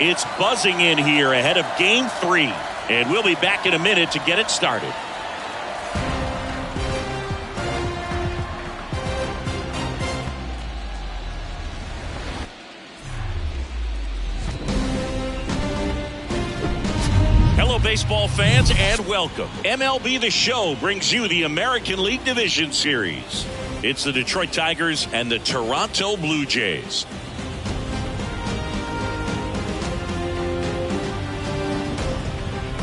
It's buzzing in here ahead of Game 3. And we'll be back in a minute to get it started. Hello, baseball fans, and welcome. MLB The Show brings you the American League Division Series. It's the Detroit Tigers and the Toronto Blue Jays.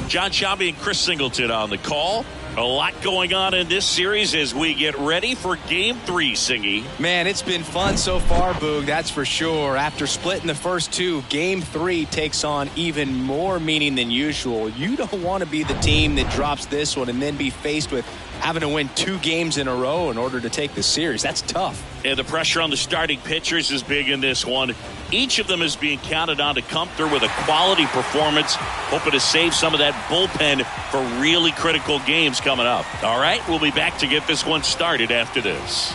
John Sciambi and Chris Singleton on the call. A lot going on in this series as we get ready for Game 3, Singy. Man, it's been fun so far, Boog, that's for sure. After splitting the first two, Game 3 takes on even more meaning than usual. You don't want to be the team that drops this one and then be faced with having to win 2 games in a row in order to take the series. That's tough. And the pressure on the starting pitchers is big in this one. Each of them is being counted on to come through with a quality performance, hoping to save some of that bullpen for really critical games coming up. All right, we'll be back to get this one started after this.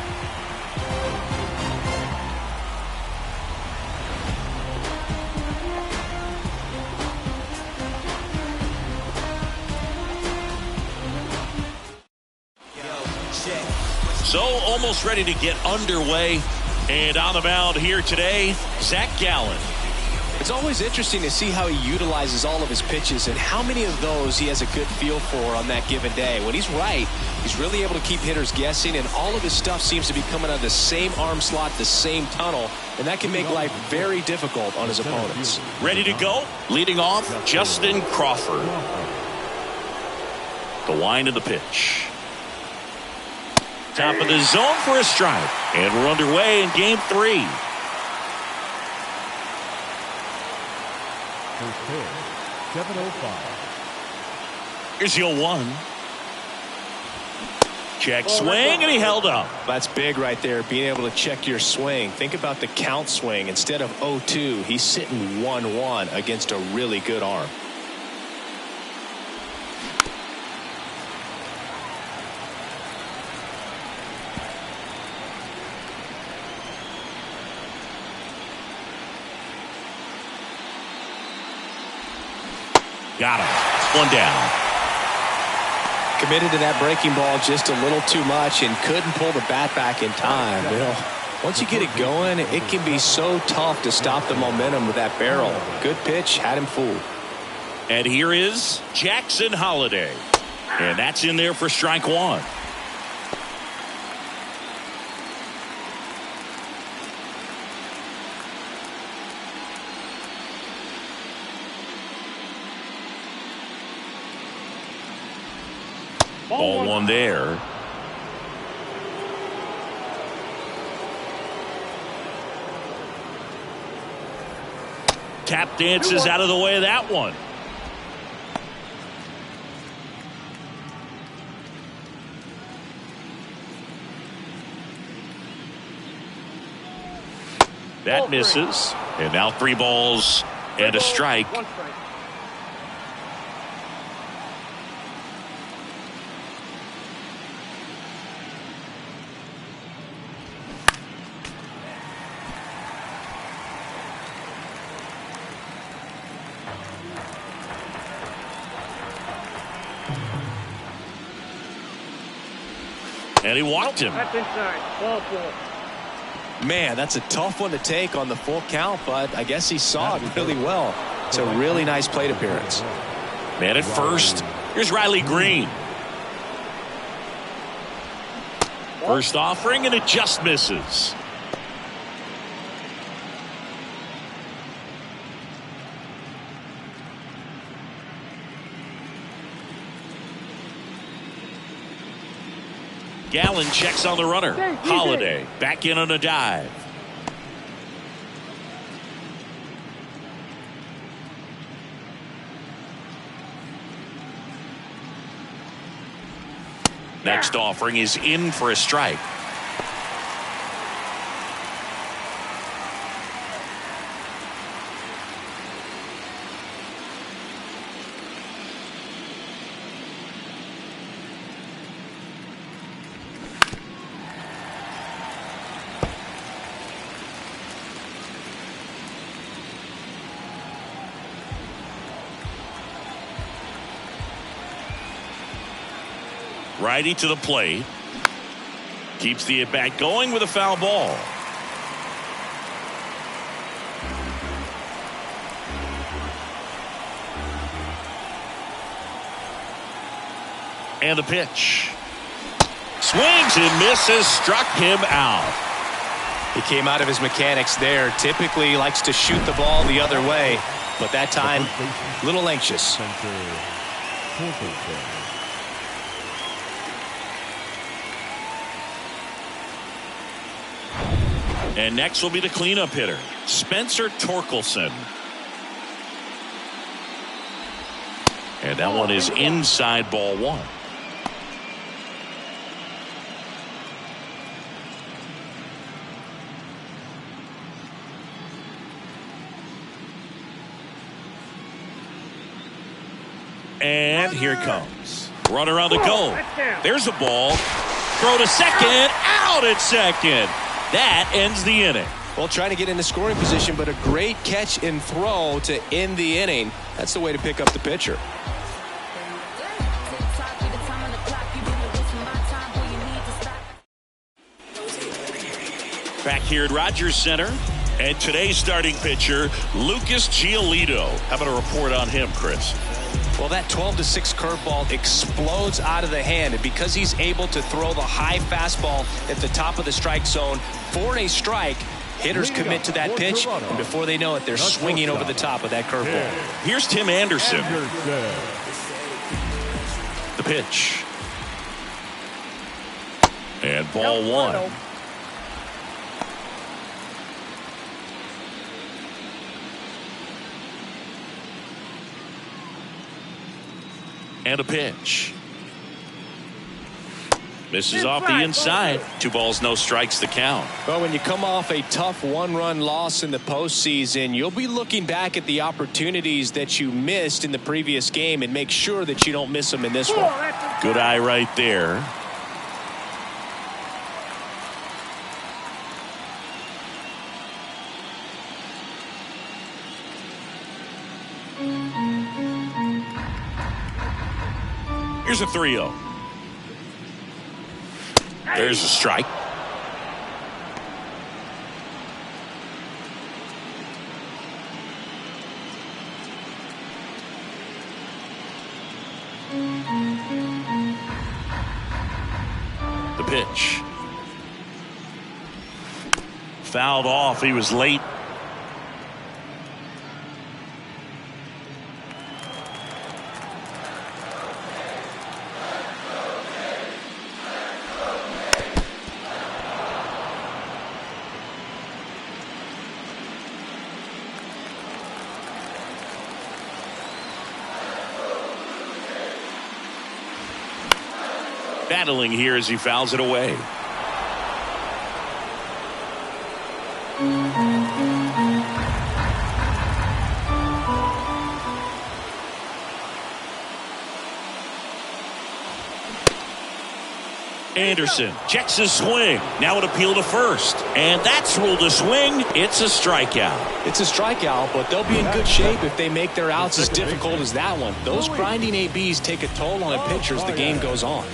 So almost ready to get underway. And on the mound here today, Zach Gallen. It's always interesting to see how he utilizes all of his pitches and how many of those he has a good feel for on that given day. When he's right, he's really able to keep hitters guessing, and all of his stuff seems to be coming out of the same arm slot, the same tunnel, and that can make life very difficult on his opponents. Ready to go? Leading off, Justin Crawford. The wind of the pitch. Top of the zone for a strike. And we're underway in Game 3. First pitch, 7:05. Here's the 0-1. Check swing, and he held up. That's big right there, being able to check your swing. Think about the count swing. Instead of 0-2, he's sitting 1-1 against a really good arm. Got him. One down. Committed to that breaking ball just a little too much and couldn't pull the bat back in time. You know, once you get it going, it can be so tough to stop the momentum with that barrel. Good pitch, had him fooled. And here is Jackson Holliday. And that's in there for strike 1. Ball 1 there. Tap dances out of the way of that one. That misses. And now 3 balls and a strike. And he walked him. That's inside. Ball 4. Man, that's a tough one to take on the full count, but I guess he saw it really well. It's a really nice plate appearance. Man at first. Here's Riley Green. First offering, and it just misses. Gallen checks on the runner. Holliday back in on a dive. Next offering is in for a strike. Righty to the plate. Keeps the at-bat going with a foul ball. And the pitch. Swings and misses. Struck him out. He came out of his mechanics there. Typically likes to shoot the ball the other way, but that time a little anxious. And next will be the cleanup hitter, Spencer Torkelson. And that one is inside, ball one. And here it comes. Runner on the go. There's a ball. Throw to second. Out at second. That ends the inning. Well, trying to get into scoring position, but a great catch and throw to end the inning. That's the way to pick up the pitcher. Back here at Rogers Center. And today's starting pitcher, Lucas Giolito. How about a report on him, Chris? Well, that 12-6 curveball explodes out of the hand, and because he's able to throw the high fastball at the top of the strike zone for a strike, hitters commit to that pitch, and before they know it, they're swinging over the top of that curveball. Here's Tim Anderson. The pitch. And ball one. And a pitch. Misses off the inside. 2 balls, no strikes, the count. Well, when you come off a tough one-run loss in the postseason, you'll be looking back at the opportunities that you missed in the previous game and make sure that you don't miss them in this one. Good eye right there. Here's a 3-0. There's a strike. The pitch. Fouled off. He was late. Battling here as he fouls it away. Anderson checks his swing. Now it appeal to first. And that's ruled a swing. It's a strikeout. It's a strikeout, but they'll be in good shape if they make their outs as difficult as that one. Those grinding ABs take a toll on a pitcher as the game goes on.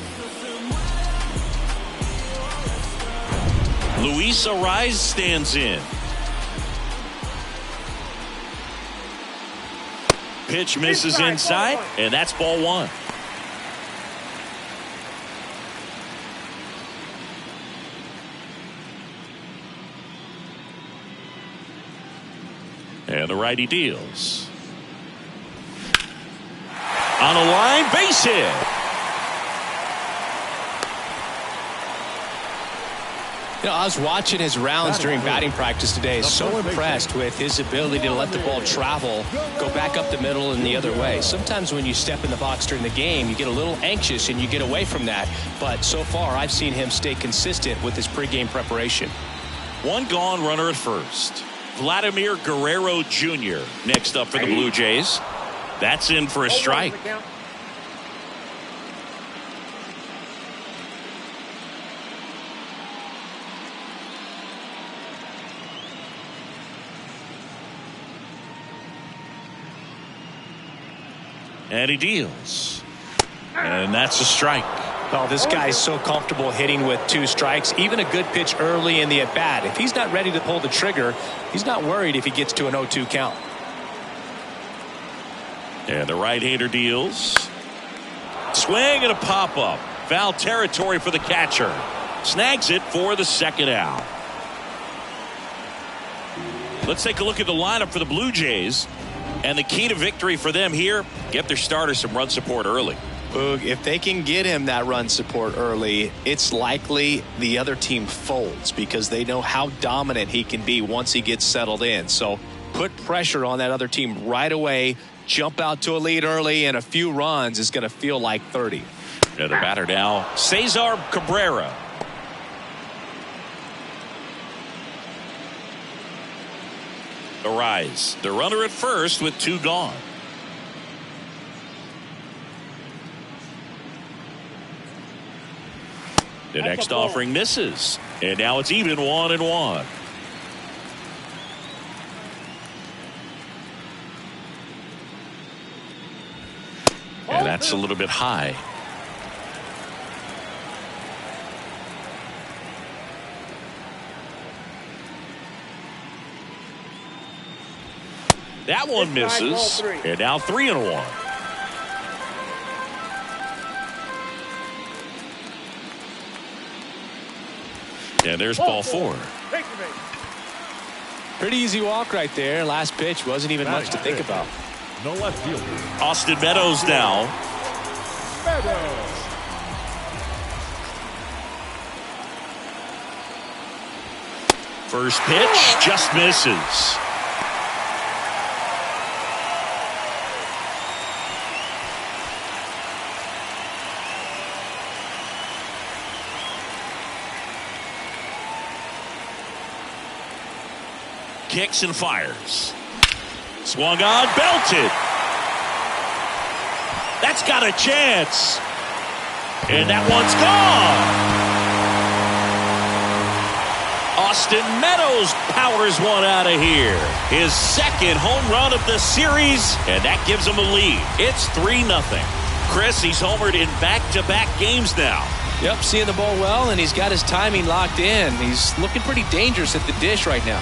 Luis Arraez stands in. Pitch misses inside, and that's ball one. And the righty deals. On a line, base hit. You know, I was watching his rounds during batting practice today. So impressed with his ability to let the ball travel, go back up the middle and the other way. Sometimes when you step in the box during the game, you get a little anxious and you get away from that. But so far, I've seen him stay consistent with his pregame preparation. One gone, runner at first. Vladimir Guerrero Jr. next up for the Blue Jays. That's in for a strike. And he deals. And that's a strike. Oh, this guy's so comfortable hitting with 2 strikes. Even a good pitch early in the at-bat. If he's not ready to pull the trigger, he's not worried if he gets to an 0-2 count. And the right-hander deals. Swing and a pop-up. Foul territory for the catcher. Snags it for the second out. Let's take a look at the lineup for the Blue Jays. And the key to victory for them here, get their starter some run support early. Boog, if they can get him that run support early, it's likely the other team folds because they know how dominant he can be once he gets settled in. So put pressure on that other team right away. Jump out to a lead early, and a few runs is going to feel like 30. And the batter now, Cesar Cabrera. The rise. The runner at first with 2 gone. The next offering misses. And now it's even 1-1. And that's a little bit high. That one misses. And now 3-1. And there's ball 4. Pretty easy walk right there. Last pitch wasn't even much to think about. No left fielder. Austin Meadows now. Meadows. First pitch just misses. Kicks and fires. Swung on, belted. That's got a chance. And that one's gone. Austin Meadows powers one out of here. His second home run of the series, and that gives him a lead. It's 3-0. Chris, he's homered in back-to-back games now. Yep, seeing the ball well, and he's got his timing locked in. He's looking pretty dangerous at the dish right now.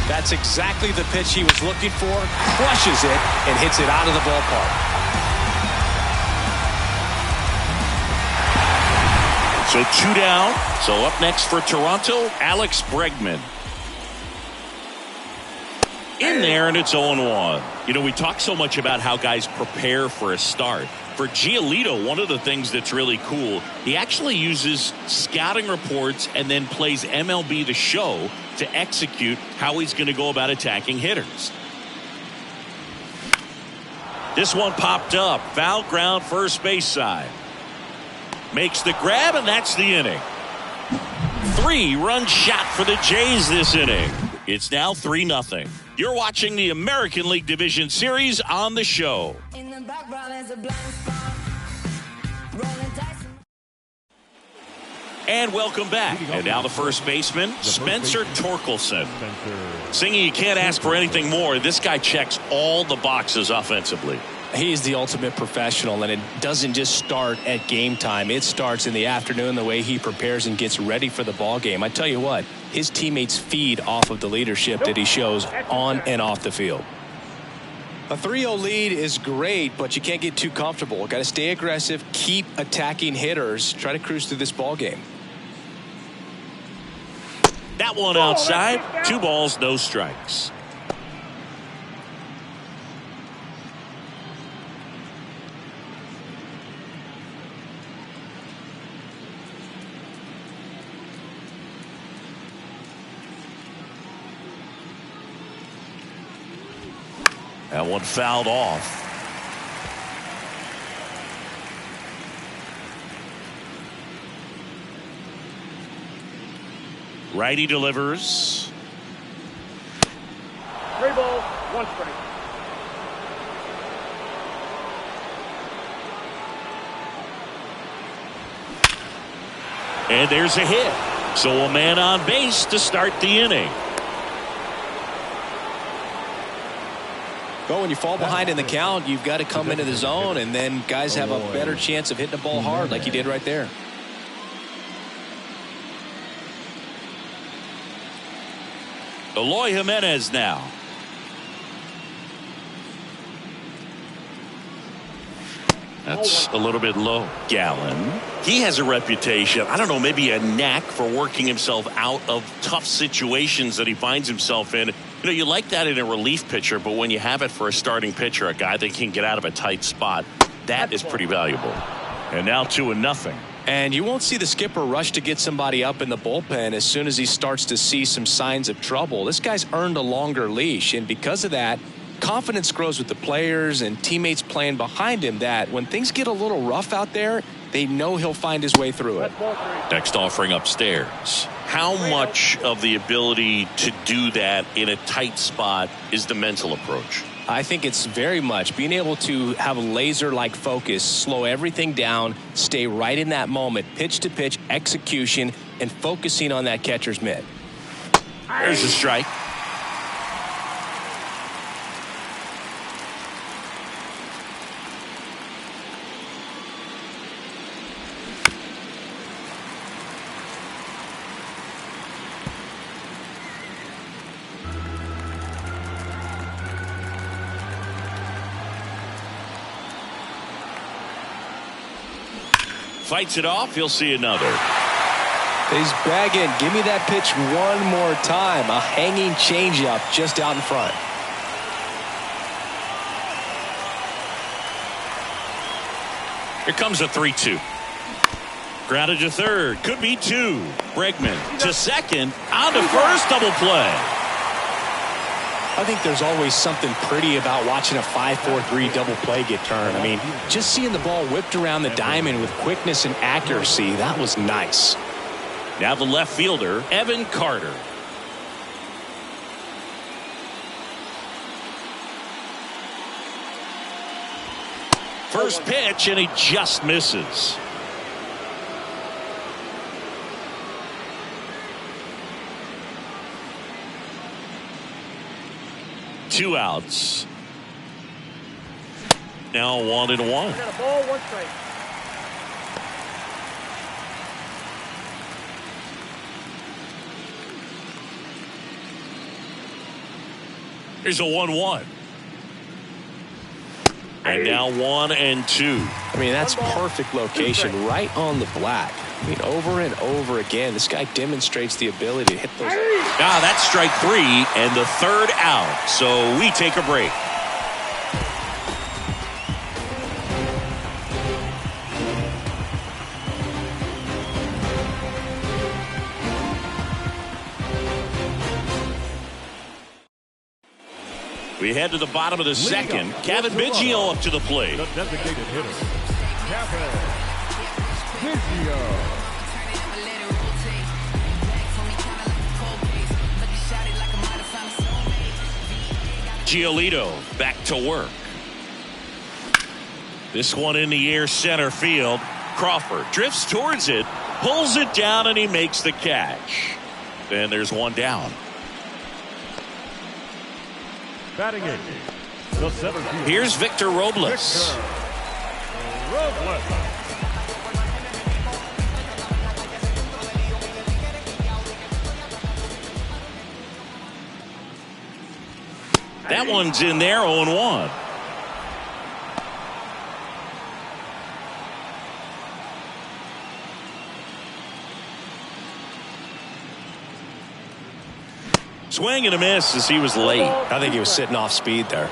That's exactly the pitch he was looking for. Crushes it and hits it out of the ballpark. So 2 down. So up next for Toronto, Alex Bregman. In there, and it's 0-1. You know, we talk so much about how guys prepare for a start. For Giolito, one of the things that's really cool, he actually uses scouting reports and then plays MLB The Show to execute how he's going to go about attacking hitters. This one popped up. Foul ground, first base side. Makes the grab, and that's the inning. 3-run shot for the Jays this inning. It's now 3-0. You're watching the American League Division Series on The Show. In the background is a blind spot. Rolling dice. And welcome back. And now the first baseman, Spencer Torkelson. Singing, you can't ask for anything more. This guy checks all the boxes offensively. He's the ultimate professional, and it doesn't just start at game time. It starts in the afternoon, the way he prepares and gets ready for the ball game. I tell you what, his teammates feed off of the leadership that he shows on and off the field. A 3-0 lead is great, but you can't get too comfortable. Got to stay aggressive, keep attacking hitters, try to cruise through this ball game. That one outside. 2 balls, no strikes. That one fouled off. Righty delivers. 3 balls, 1 strike. And there's a hit. So a man on base to start the inning. Well, when you fall behind in the count, you've got to come into the zone, and then guys have a better chance of hitting the ball hard like you did right there. Eloy Jimenez now. That's a little bit low. Gallen. He has a reputation, I don't know, maybe a knack for working himself out of tough situations that he finds himself in. You know, you like that in a relief pitcher, but when you have it for a starting pitcher, a guy that can get out of a tight spot, that is pretty valuable. And now 2-0. And you won't see the skipper rush to get somebody up in the bullpen as soon as he starts to see some signs of trouble. This guy's earned a longer leash, and because of that, confidence grows with the players and teammates playing behind him that when things get a little rough out there, they know he'll find his way through it. Next offering upstairs. How much of the ability to do that in a tight spot is the mental approach? I think it's very much being able to have a laser-like focus, slow everything down, stay right in that moment, pitch-to-pitch execution, and focusing on that catcher's mitt. There's a strike. Fights it off. He'll see another. He's begging. Give me that pitch one more time. A hanging changeup just out in front. Here comes a 3-2. Grounded to third. Could be two. Bregman to second. On to first. Double play. I think there's always something pretty about watching a 5-4-3 double play get turned. I mean, just seeing the ball whipped around the diamond with quickness and accuracy, that was nice. Now the left fielder, Evan Carter. First pitch, and he just misses. Two outs. Now 1-1. Got a ball, one strike. Here's a 1-1. And now 1-2. I mean, that's perfect location, right on the black. I mean, over and over again, this guy demonstrates the ability to hit those. Now that's strike three and the third out. So we take a break. We head to the bottom of the second. Kevin Biggio up to the plate. The designated hitter, Kevin Biggio. Giolito back to work. This one in the air center field. Crawford drifts towards it, pulls it down, and he makes the catch. And there's one down. Batting eight, the center fielder, Here's Victor Robles. Robles. That one's in there, 0-1. Swing and a miss as he was late. I think he was sitting off speed there.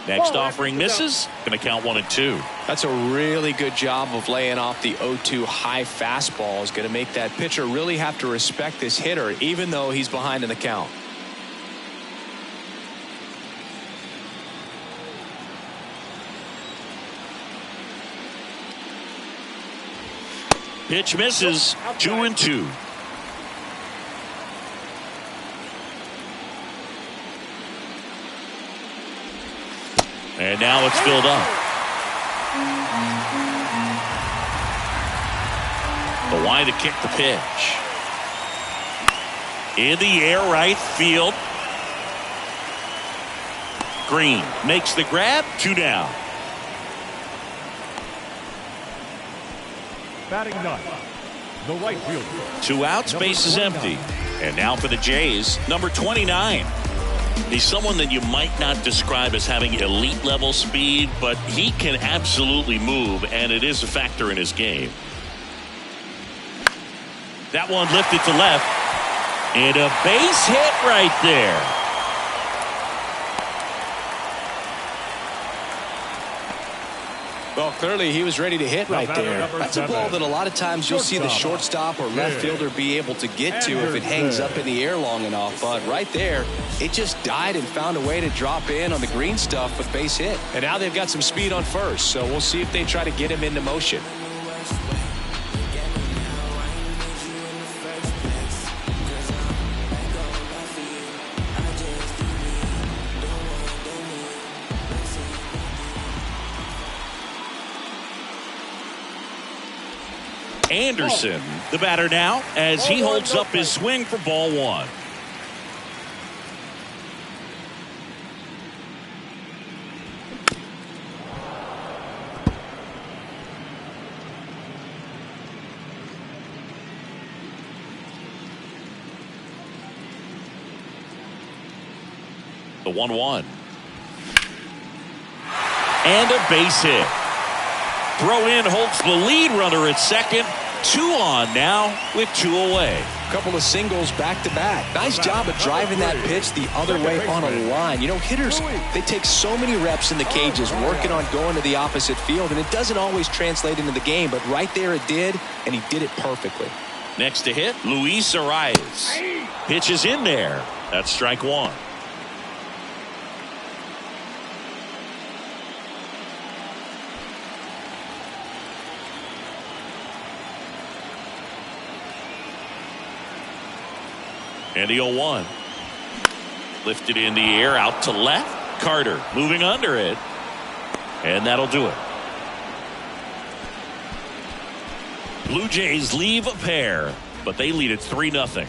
Next offering misses. Going to count 1-2. That's a really good job of laying off the 0-2 high fastball. Is going to make that pitcher really have to respect this hitter, even though he's behind in the count. Pitch misses. 2-2. And now it's filled up. The line to kick the pitch. In the air, right field. Green makes the grab. 2 down. Batting ninth, the right fielder. 2 outs, base is empty. And now for the Jays, number 29. He's someone that you might not describe as having elite level speed, but he can absolutely move, and it is a factor in his game. That one lifted to left, and a base hit right there. Well, clearly he was ready to hit right there. That's a ball that a lot of times you'll see the shortstop or left fielder be able to get to if it hangs up in the air long enough. But right there, it just died and found a way to drop in on the green stuff with base hit. And now they've got some speed on first, so we'll see if they try to get him into motion. Anderson, the batter now, as he holds up his swing for ball 1. The 1-1. And a base hit. Throw in holds the lead runner at second. 2 on now with 2 away. A couple of singles back to back. Nice job of driving that pitch the other way on a line. You know, hitters, they take so many reps in the cages working on going to the opposite field, and it doesn't always translate into the game, but right there it did, and he did it perfectly. Next to hit, Luis Arias. Pitch is in there. That's strike 1. And the 0-1. Lifted in the air out to left. Carter moving under it. And that'll do it. Blue Jays leave a pair, but they lead it 3-0.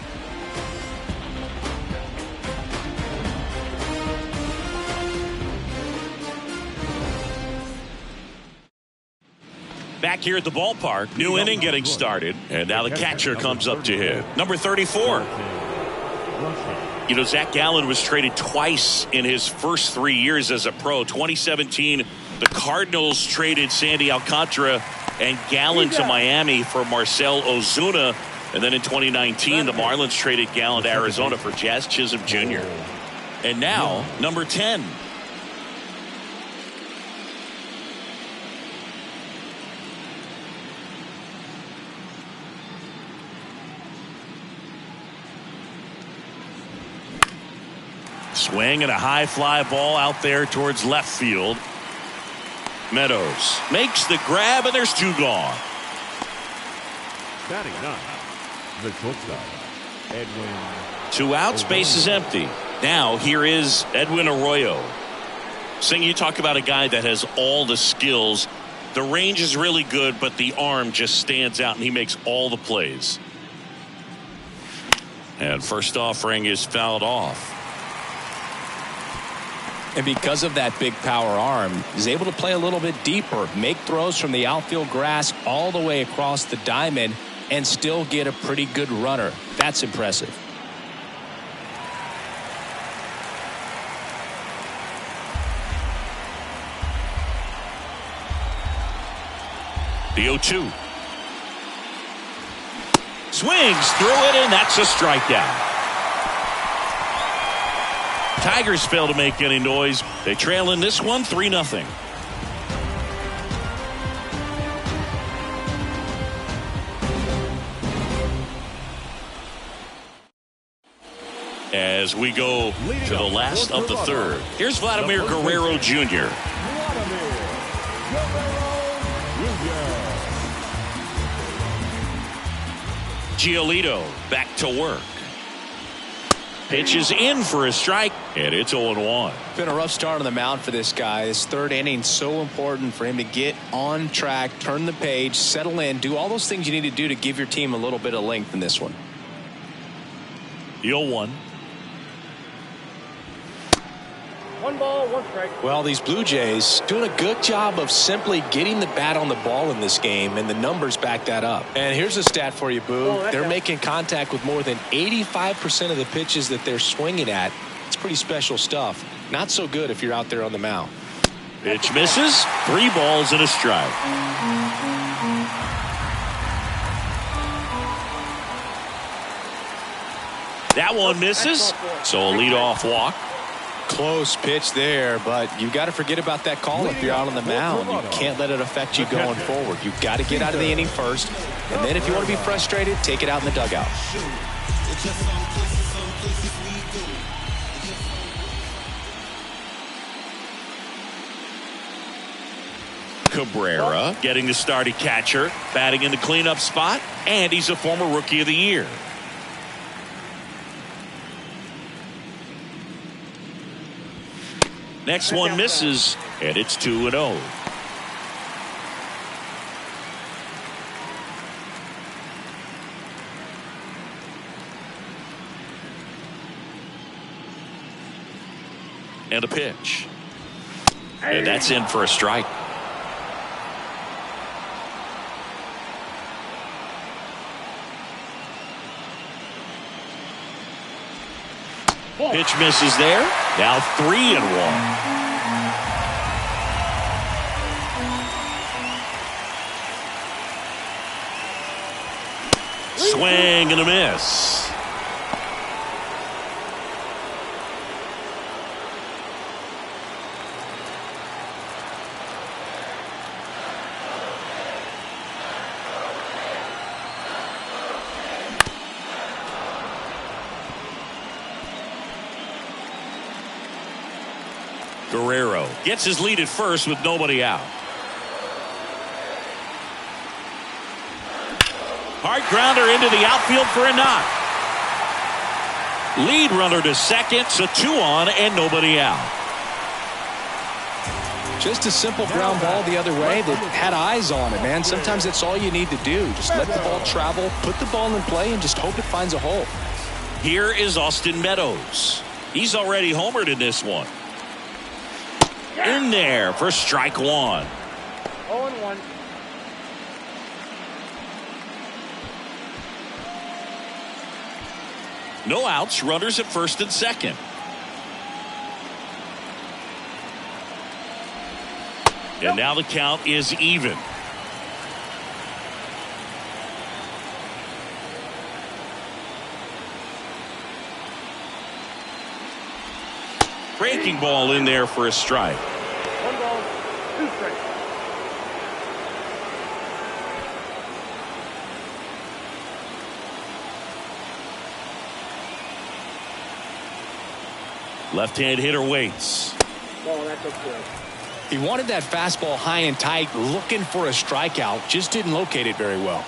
Back here at the ballpark, new inning getting started, and now the catcher comes up to hit. Number 34. You know, Zach Gallen was traded twice in his first 3 years as a pro. 2017, the Cardinals traded Sandy Alcantara and Gallen to Miami for Marcell Ozuna. And then in 2019, the Marlins traded Gallen to Arizona for Jazz Chisholm Jr. And now, number 10. Swing and a high fly ball out there towards left field. Meadows makes the grab, and there's 2 gone. Batting ninth, the shortstop, Edwin. 2 outs, base is empty. Now here is Edwin Arroyo. Sing, you talk about a guy that has all the skills. The range is really good, but the arm just stands out, and he makes all the plays. And first offering is fouled off. And because of that big power arm, he's able to play a little bit deeper, make throws from the outfield grass all the way across the diamond, and still get a pretty good runner. That's impressive. The 0-2. Swings through it, and that's a strikeout. Tigers fail to make any noise. They trail in this one 3-0. As we go to the last of the third, here's Vladimir Guerrero Jr. Giolito back to work. Pitch is in for a strike, and it's 0-1. Been a rough start on the mound for this guy. This third inning so important for him to get on track, turn the page, settle in, do all those things you need to do to give your team a little bit of length in this one. The 0-1. 1 ball, 1 strike. Well, these Blue Jays doing a good job of simply getting the bat on the ball in this game, and the numbers back that up. And here's a stat for you, Boo. They're making contact with more than 85% of the pitches that they're swinging at. It's pretty special stuff. Not so good if you're out there on the mound. Pitch misses. 3 balls and a strike. That one misses. So a leadoff walk. Close pitch there, but you've got to forget about that call if you're out on the mound. You can't let it affect you going forward. You've got to get out of the inning first, and then if you want to be frustrated, take it out in the dugout. Cabrera getting the start at catcher, batting in the cleanup spot, and he's a former Rookie of the Year. Next one misses, and it's 2-0. And a pitch. And that's in for a strike. Pitch misses there. Now 3-1. Swing and a miss. Guerrero gets his lead at first with nobody out. Hard grounder into the outfield for a knock. Lead runner to second, so 2 on and nobody out. Just a simple ground ball the other way that had eyes on it, man. Sometimes that's all you need to do. Just let the ball travel, put the ball in play, and just hope it finds a hole. Here is Austin Meadows. He's already homered in this one. In there for strike 1. 0-1. No outs, runners at first and second. And now the count is even. Breaking ball in there for a strike. 1 ball, 2 strikes. Left-hand hitter waits. Ball, that's okay. He wanted that fastball high and tight, looking for a strikeout. Just didn't locate it very well.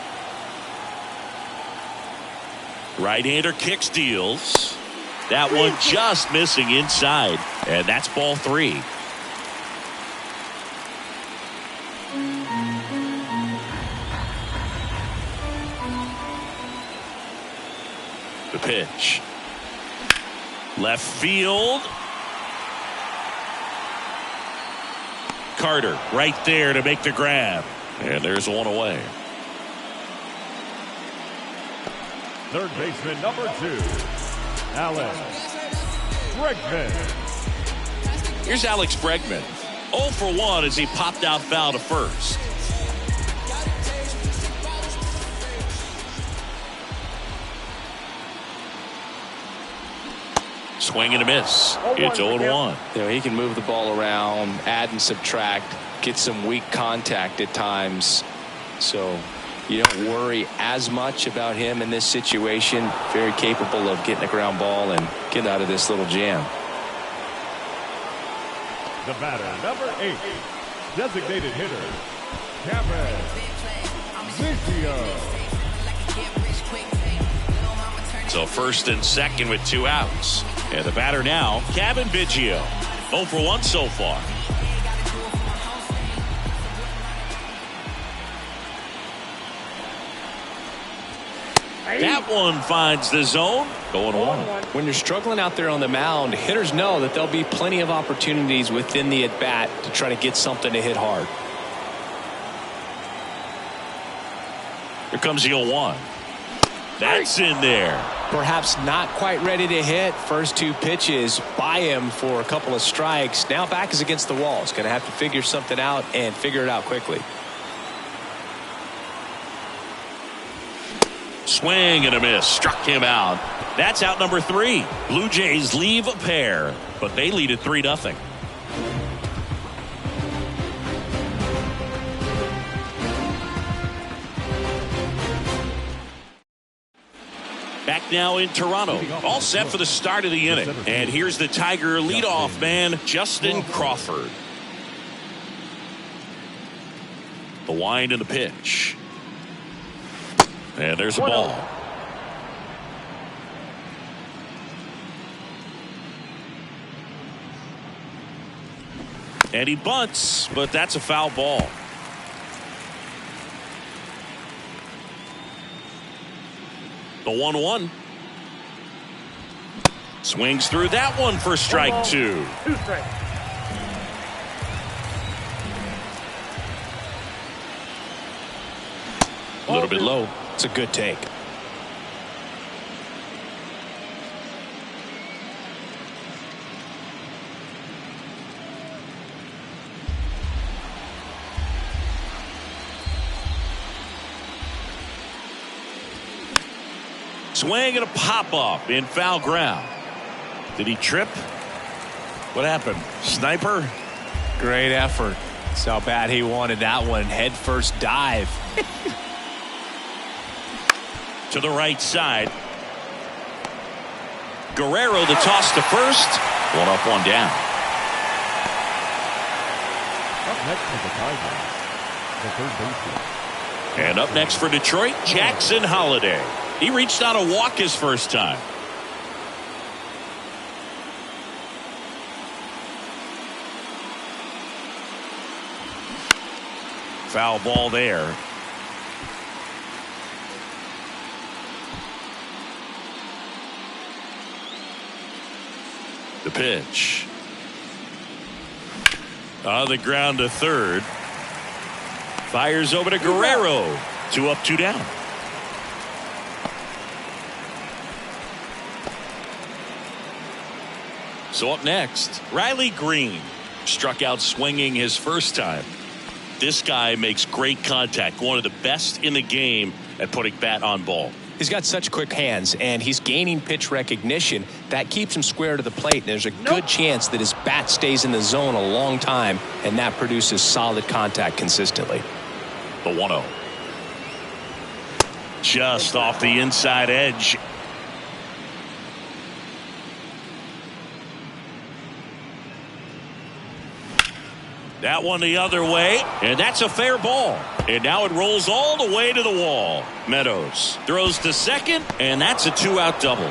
Right-hander kicks, deals. That one just missing inside, and that's ball 3. The pitch. Left field. Carter right there to make the grab. And there's one away. Third baseman number 2, Alex Bregman. Here's Alex Bregman. 0 for 1 as he popped out foul to first. Swing and a miss. It's 0-1. You know, he can move the ball around, add and subtract, get some weak contact at times. So you don't worry as much about him in this situation. Very capable of getting a ground ball and getting out of this little jam. The batter, number 8, designated hitter, Kevin Biggio. So first and second with 2 outs. And the batter now, Kevin Biggio. 0 for 1 so far. That one finds the zone. Going one. When you're struggling out there on the mound, hitters know that there'll be plenty of opportunities within the at-bat to try to get something to hit hard. Here comes the 0-1. That's in there. Perhaps not quite ready to hit. First two pitches by him for a couple of strikes. Now back is against the wall. He's going to have to figure something out and figure it out quickly. Swing and a miss. Struck him out. That's out number 3. Blue Jays leave a pair, but they lead at 3-0. Back now in Toronto. All set for the start of the inning. And here's the Tiger leadoff man, Justin Crawford. The wind and the pitch. And there's a ball. And he bunts, but that's a foul ball. The 1-1. Swings through that one for strike 2. 2 strikes. A little bit low. It's a good take. Swing and a pop-up in foul ground. Did he trip? What happened? Sniper? Great effort. That's how bad he wanted that one. Head first dive. To the right side. Guerrero the toss to first. 1 up, 1 down. Up next for the Tigers, the third baseman. And up next for Detroit, Jackson Holliday. He reached out a walk his first time. Foul ball there. The pitch. On the ground to third. Fires over to Guerrero. 2 up, 2 down. So up next, Riley Green. Struck out swinging his first time. This guy makes great contact. One of the best in the game at putting bat on ball. He's got such quick hands, and he's gaining pitch recognition. That keeps him square to the plate. And there's a good chance that his bat stays in the zone a long time, and that produces solid contact consistently. The 1-0. Just off the inside edge. That one the other way, and that's a fair ball. And now it rolls all the way to the wall. Meadows throws to second, and that's a 2-out double.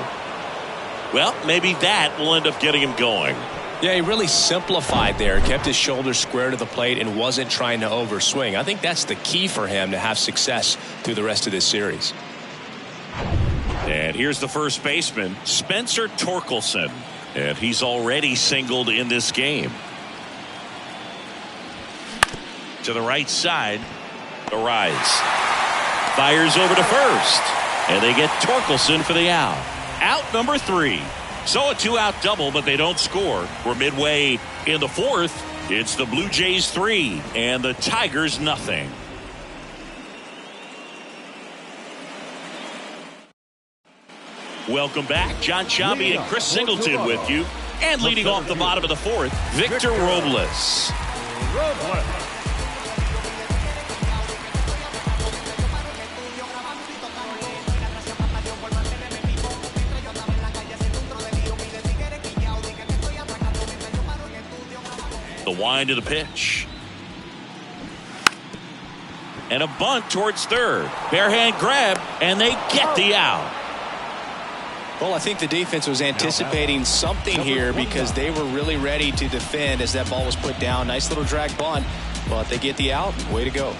Well, maybe that will end up getting him going. Yeah, he really simplified there, kept his shoulders square to the plate and wasn't trying to overswing. I think that's the key for him to have success through the rest of this series. And here's the first baseman, Spencer Torkelson. And he's already singled in this game. To the right side, the rise. Fires over to first. And they get Torkelson for the out. Out number 3. So a 2-out double, but they don't score. We're midway in the 4th. It's the Blue Jays 3 and the Tigers nothing. Welcome back. John Chambi and Chris Singleton with you. And leading off the bottom of the 4th, Victor Robles. The wind of the pitch. And a bunt towards third. Barehand grab, and they get the out. Well, I think the defense was anticipating something here because they were really ready to defend as that ball was put down. Nice little drag bunt, but they get the out. Way to go.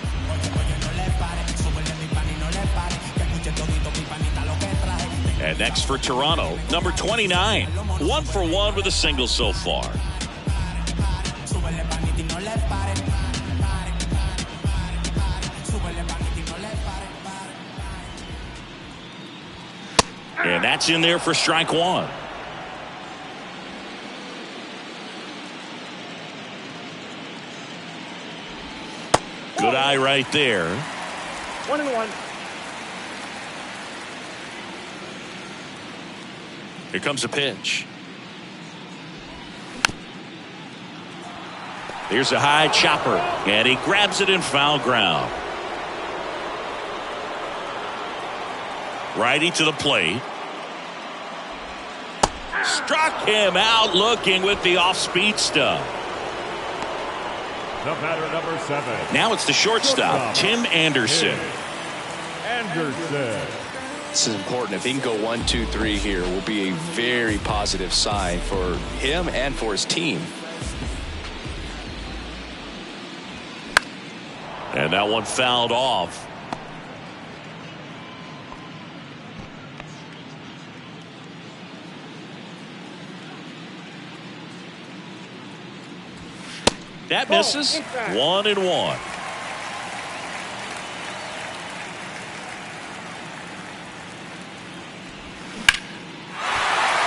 Next for Toronto, number 29. 1 for 1 with a single so far. And that's in there for strike one. Good eye right there. 1-1. Here comes a pitch. Here's a high chopper, and he grabs it in foul ground. Righty to the plate. Struck him out looking with the off-speed stuff. The batter, number 7. Now it's the shortstop, Tim Anderson. Anderson. This is important. If he can go 1, 2, 3 here, will be a very positive sign for him and for his team. And that one fouled off. That misses. 1-1.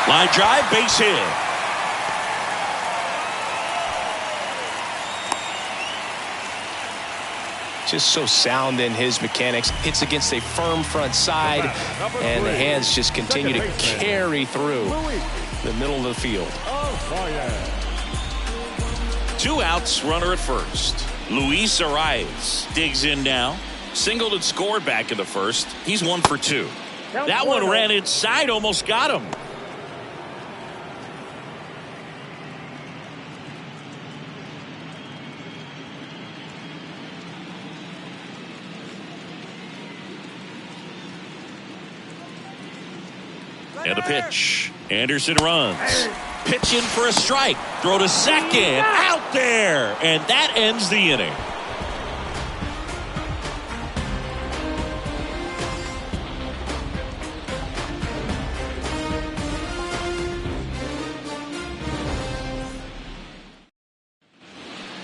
Line drive, base hit. Just so sound in his mechanics. Hits against a firm front side, and the hands just continue to carry through the middle of the field. Two outs, runner at first. Luis Arias digs in now. Singled and scored back in the first. He's 1 for 2. That one ran inside, almost got him. And a pitch. Anderson runs. Pitch in for a strike. Throw to second. Out there. And that ends the inning.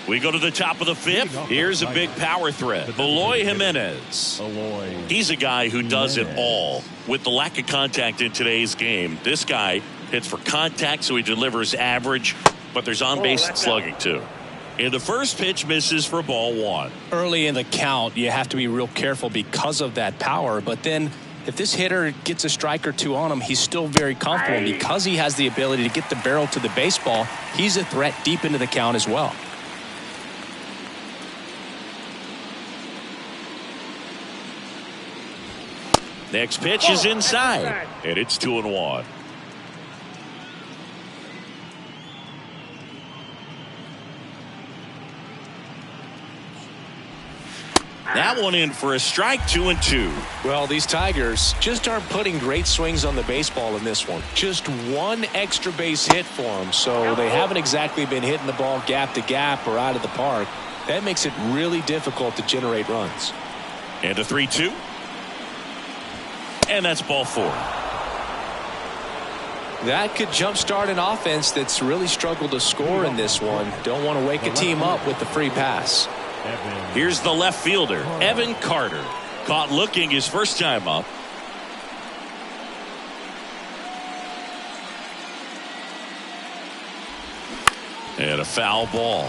We go to the top of the 5th. Here's a big power threat. Eloy Jimenez. He's a guy who does it all. With the lack of contact in today's game, this guy hits for contact, so he delivers average, but there's on-base slugging too. And the first pitch misses for ball 1. Early in the count, you have to be real careful because of that power, but then if this hitter gets a strike or two on him, he's still very comfortable. Because he has the ability to get the barrel to the baseball, he's a threat deep into the count as well. Next pitch is inside, and it's 2-1. That one in for a strike, 2-2. Well, these Tigers just aren't putting great swings on the baseball in this one. Just one extra base hit for them, so they haven't exactly been hitting the ball gap to gap or out of the park. That makes it really difficult to generate runs. And a 3-2. And that's ball 4. That could jumpstart an offense that's really struggled to score in this one. Don't want to wake a team up with the free pass. Here's the left fielder, Evan Carter. Caught looking his first time up. And a foul ball.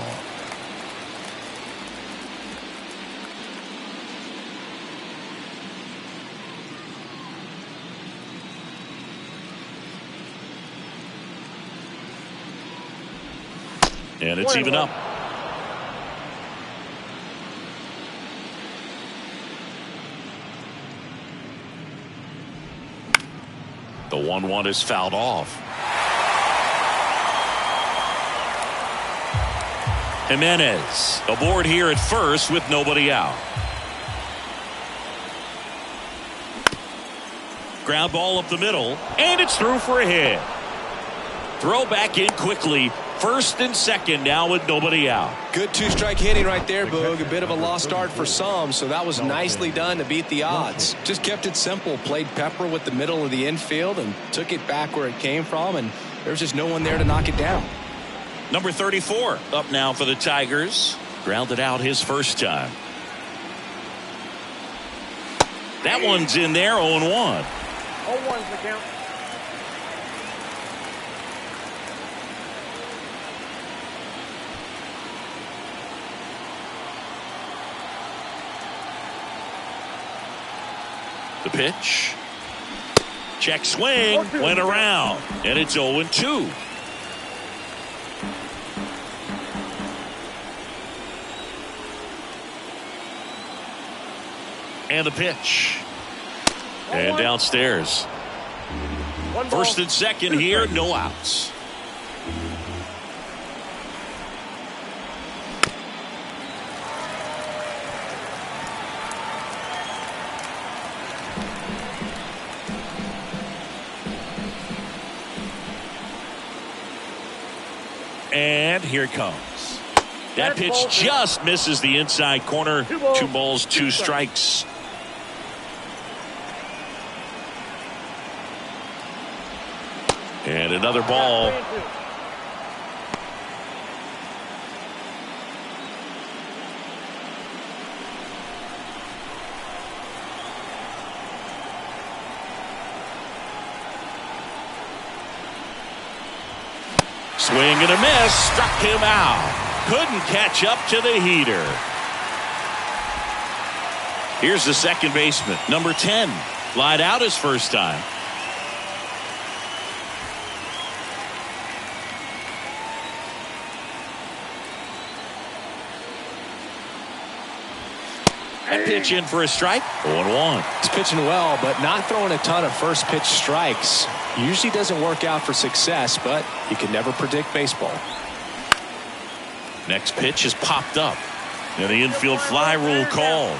And it's even up. The 1-1 is fouled off. Jimenez aboard here at first with nobody out. Ground ball up the middle, and it's through for a hit. Throw back in quickly First and second now with nobody out. Good two-strike hitting right there, Boog. A bit of a lost start for some, so that was nicely done to beat the odds. Just kept it simple, played pepper with the middle of the infield and took it back where it came from, and there was just no one there to knock it down. Number 34 up now for the Tigers. Grounded out his first time. That one's in there, 0-1. 0-1's the count. The pitch. Check swing. Went around. And it's 0-2. And the pitch. And downstairs. First and second here, no outs. And here it comes. That pitch just misses the inside corner. 2 balls, 2 strikes. And another ball. Swing and a miss. Struck him out. Couldn't catch up to the heater. Here's the second baseman, number 10. Flied out his first time. That pitch in for a strike. 0-1. He's pitching well, but not throwing a ton of first pitch strikes. Usually doesn't work out for success, but you can never predict baseball. Next pitch is popped up. And the infield fly rule called.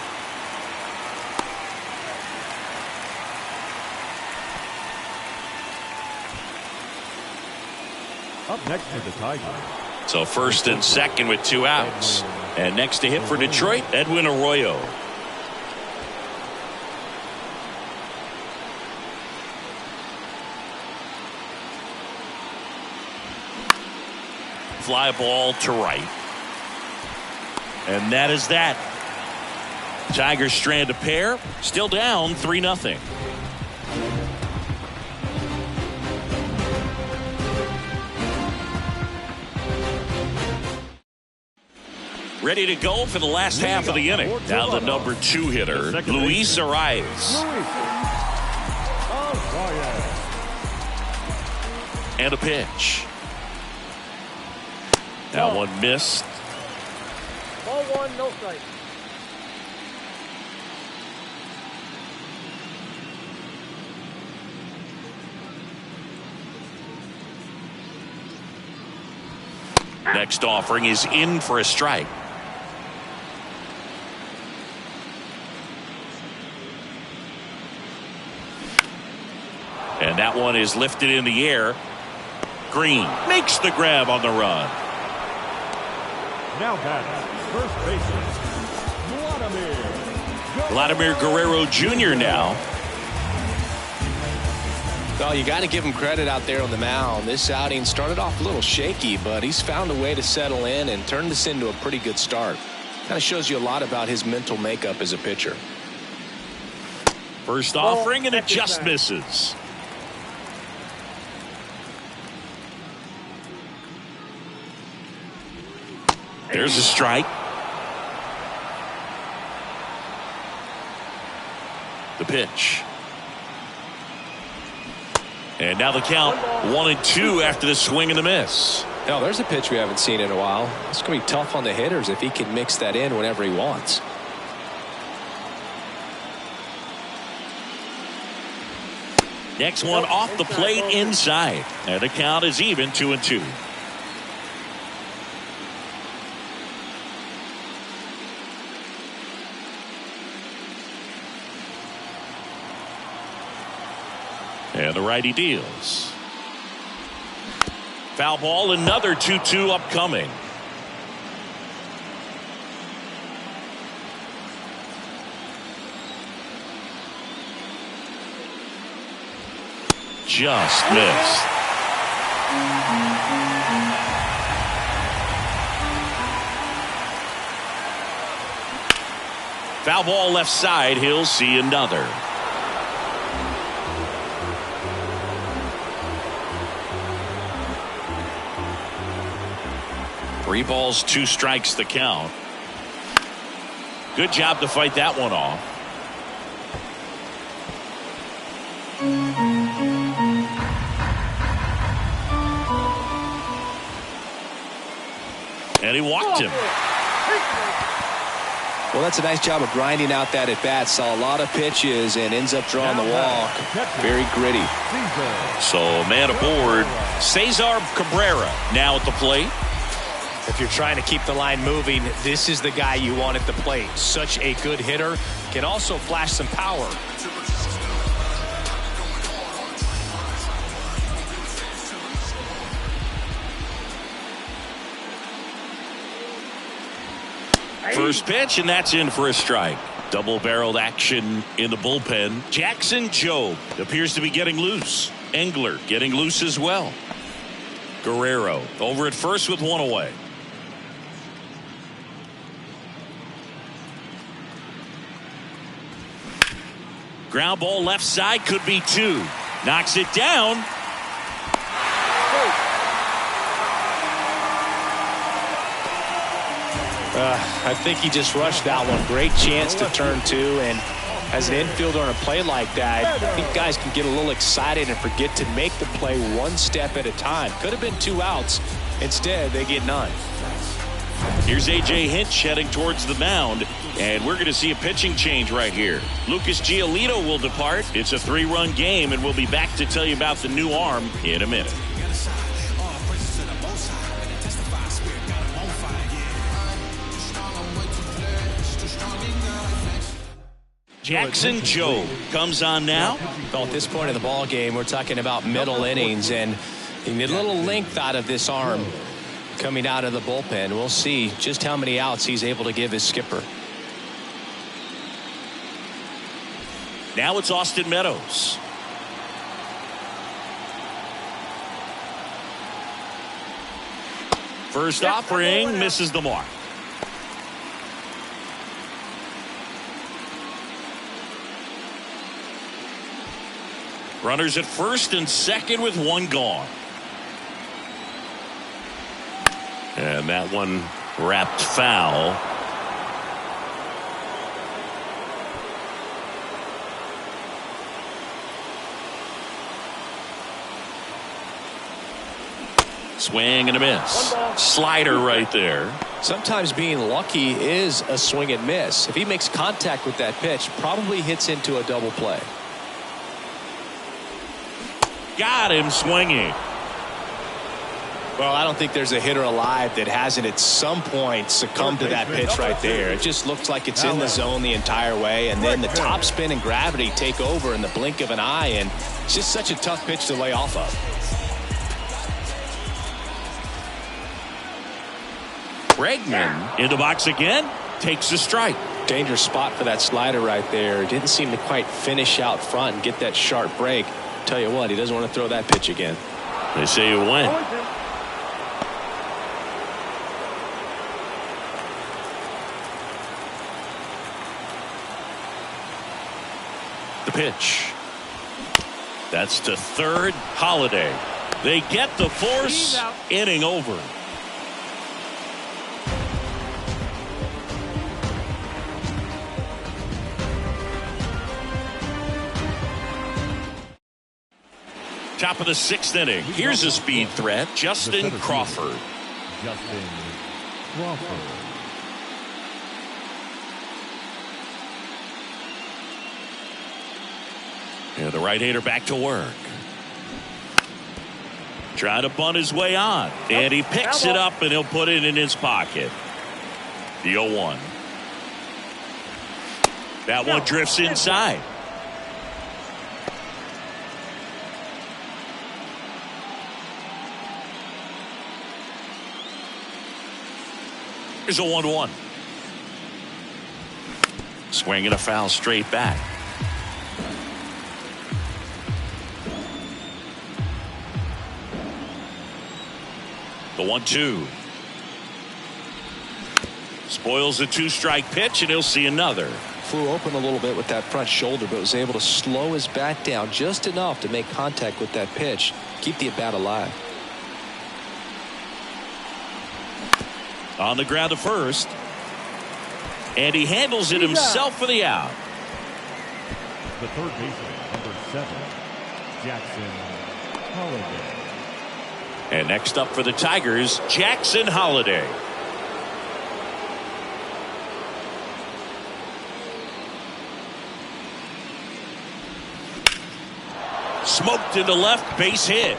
Up next for the Tigers. So first and second with 2 outs. And next to hit for Detroit, Edwin Arroyo. Fly ball to right. And that is that. Tigers strand a pair. Still down 3-0. Ready to go for the last half of the inning. Now the number 2 hitter, Luis Arias. And a pitch. That one missed. Ball 1, no strike. Next offering is in for a strike. And that one is lifted in the air. Green makes the grab on the run. Now batting, first baseman, Vladimir Guerrero Jr. now. Well, you got to give him credit out there on the mound. This outing started off a little shaky, but he's found a way to settle in and turn this into a pretty good start. Kind of shows you a lot about his mental makeup as a pitcher. First offering, and it just misses. There's a strike. The pitch. And now the count 1-2 after the swing and the miss. Now there's a pitch we haven't seen in a while. It's going to be tough on the hitters if he can mix that in whenever he wants. Next one off the plate inside. And the count is even 2-2. And the righty deals. Foul ball, another 2-2 upcoming. Just missed. Foul ball left side. He'll see another. Three balls, 2 strikes the count. Good job to fight that one off. And he walked him. Well, that's a nice job of grinding out that at bat. Saw a lot of pitches and ends up drawing the walk. Very gritty. So man aboard, Cesar Cabrera now at the plate. If you're trying to keep the line moving, this is the guy you want at the plate. Such a good hitter. Can also flash some power. First pitch, and that's in for a strike. Double-barreled action in the bullpen. Jackson Jobe appears to be getting loose. Engler getting loose as well. Guerrero over at first with one away. Ground ball left side, could be 2. Knocks it down. I think he just rushed that one. Great chance to turn 2, and as an infielder on a play like that, I think guys can get a little excited and forget to make the play one step at a time. Could have been 2 outs. Instead, they get none. Here's A.J. Hinch heading towards the mound, and we're going to see a pitching change right here. Lucas Giolito will depart. It's a 3-run game, and we'll be back to tell you about the new arm in a minute. Jackson Jobe comes on now. Well, at this point in the ball game, we're talking about middle innings, and you need a little length out of this arm coming out of the bullpen. We'll see just how many outs he's able to give his skipper. Now it's Austin Meadows. First offering misses the mark. Runners at first and second with 1 gone. And that one wrapped foul. Swing and a miss. Slider right there. Sometimes being lucky is a swing and miss. If he makes contact with that pitch, probably hits into a double play. Got him swinging. Well, I don't think there's a hitter alive that hasn't at some point succumbed to that pitch right there. It just looks like it's in the zone the entire way, and then the top spin and gravity take over in the blink of an eye, and it's just such a tough pitch to lay off of. Bregman in the box again, takes a strike. Dangerous spot for that slider right there. Didn't seem to quite finish out front and get that sharp break. Tell you what, he doesn't want to throw that pitch again. They say you win. The pitch. That's to third. Holiday. They get the force. Inning over. Top of the 6th inning. Here's a speed threat. Justin Crawford. Justin Crawford. And the right-hander back to work. Trying to bunt his way on. And he picks it up and he'll put it in his pocket. The 0-1. That one drifts inside. Here's a 1-1. Swinging a foul straight back. The 1-2. Spoils a 2-strike pitch, and he'll see another. Flew open a little bit with that front shoulder, but was able to slow his bat down just enough to make contact with that pitch. Keep the at-bat alive. On the ground to first. And he handles it himself for the out. The third baseman, number 7, Jackson Holliday. And next up for the Tigers, Jackson Holliday. Smoked into left, base hit.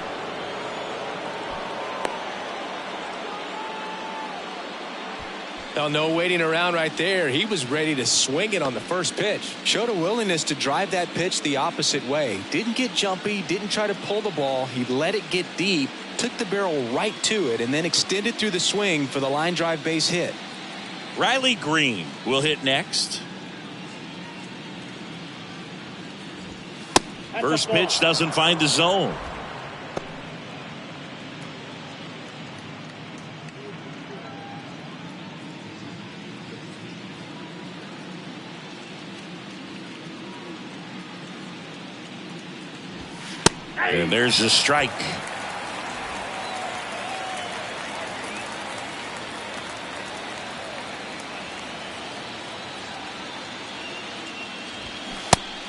Now, no waiting around right there. He was ready to swing it on the first pitch. Showed a willingness to drive that pitch the opposite way. Didn't get jumpy, didn't try to pull the ball. He let it get deep, took the barrel right to it, and then extended through the swing for the line drive base hit. Riley Green will hit next. First pitch doesn't find the zone. And there's a strike.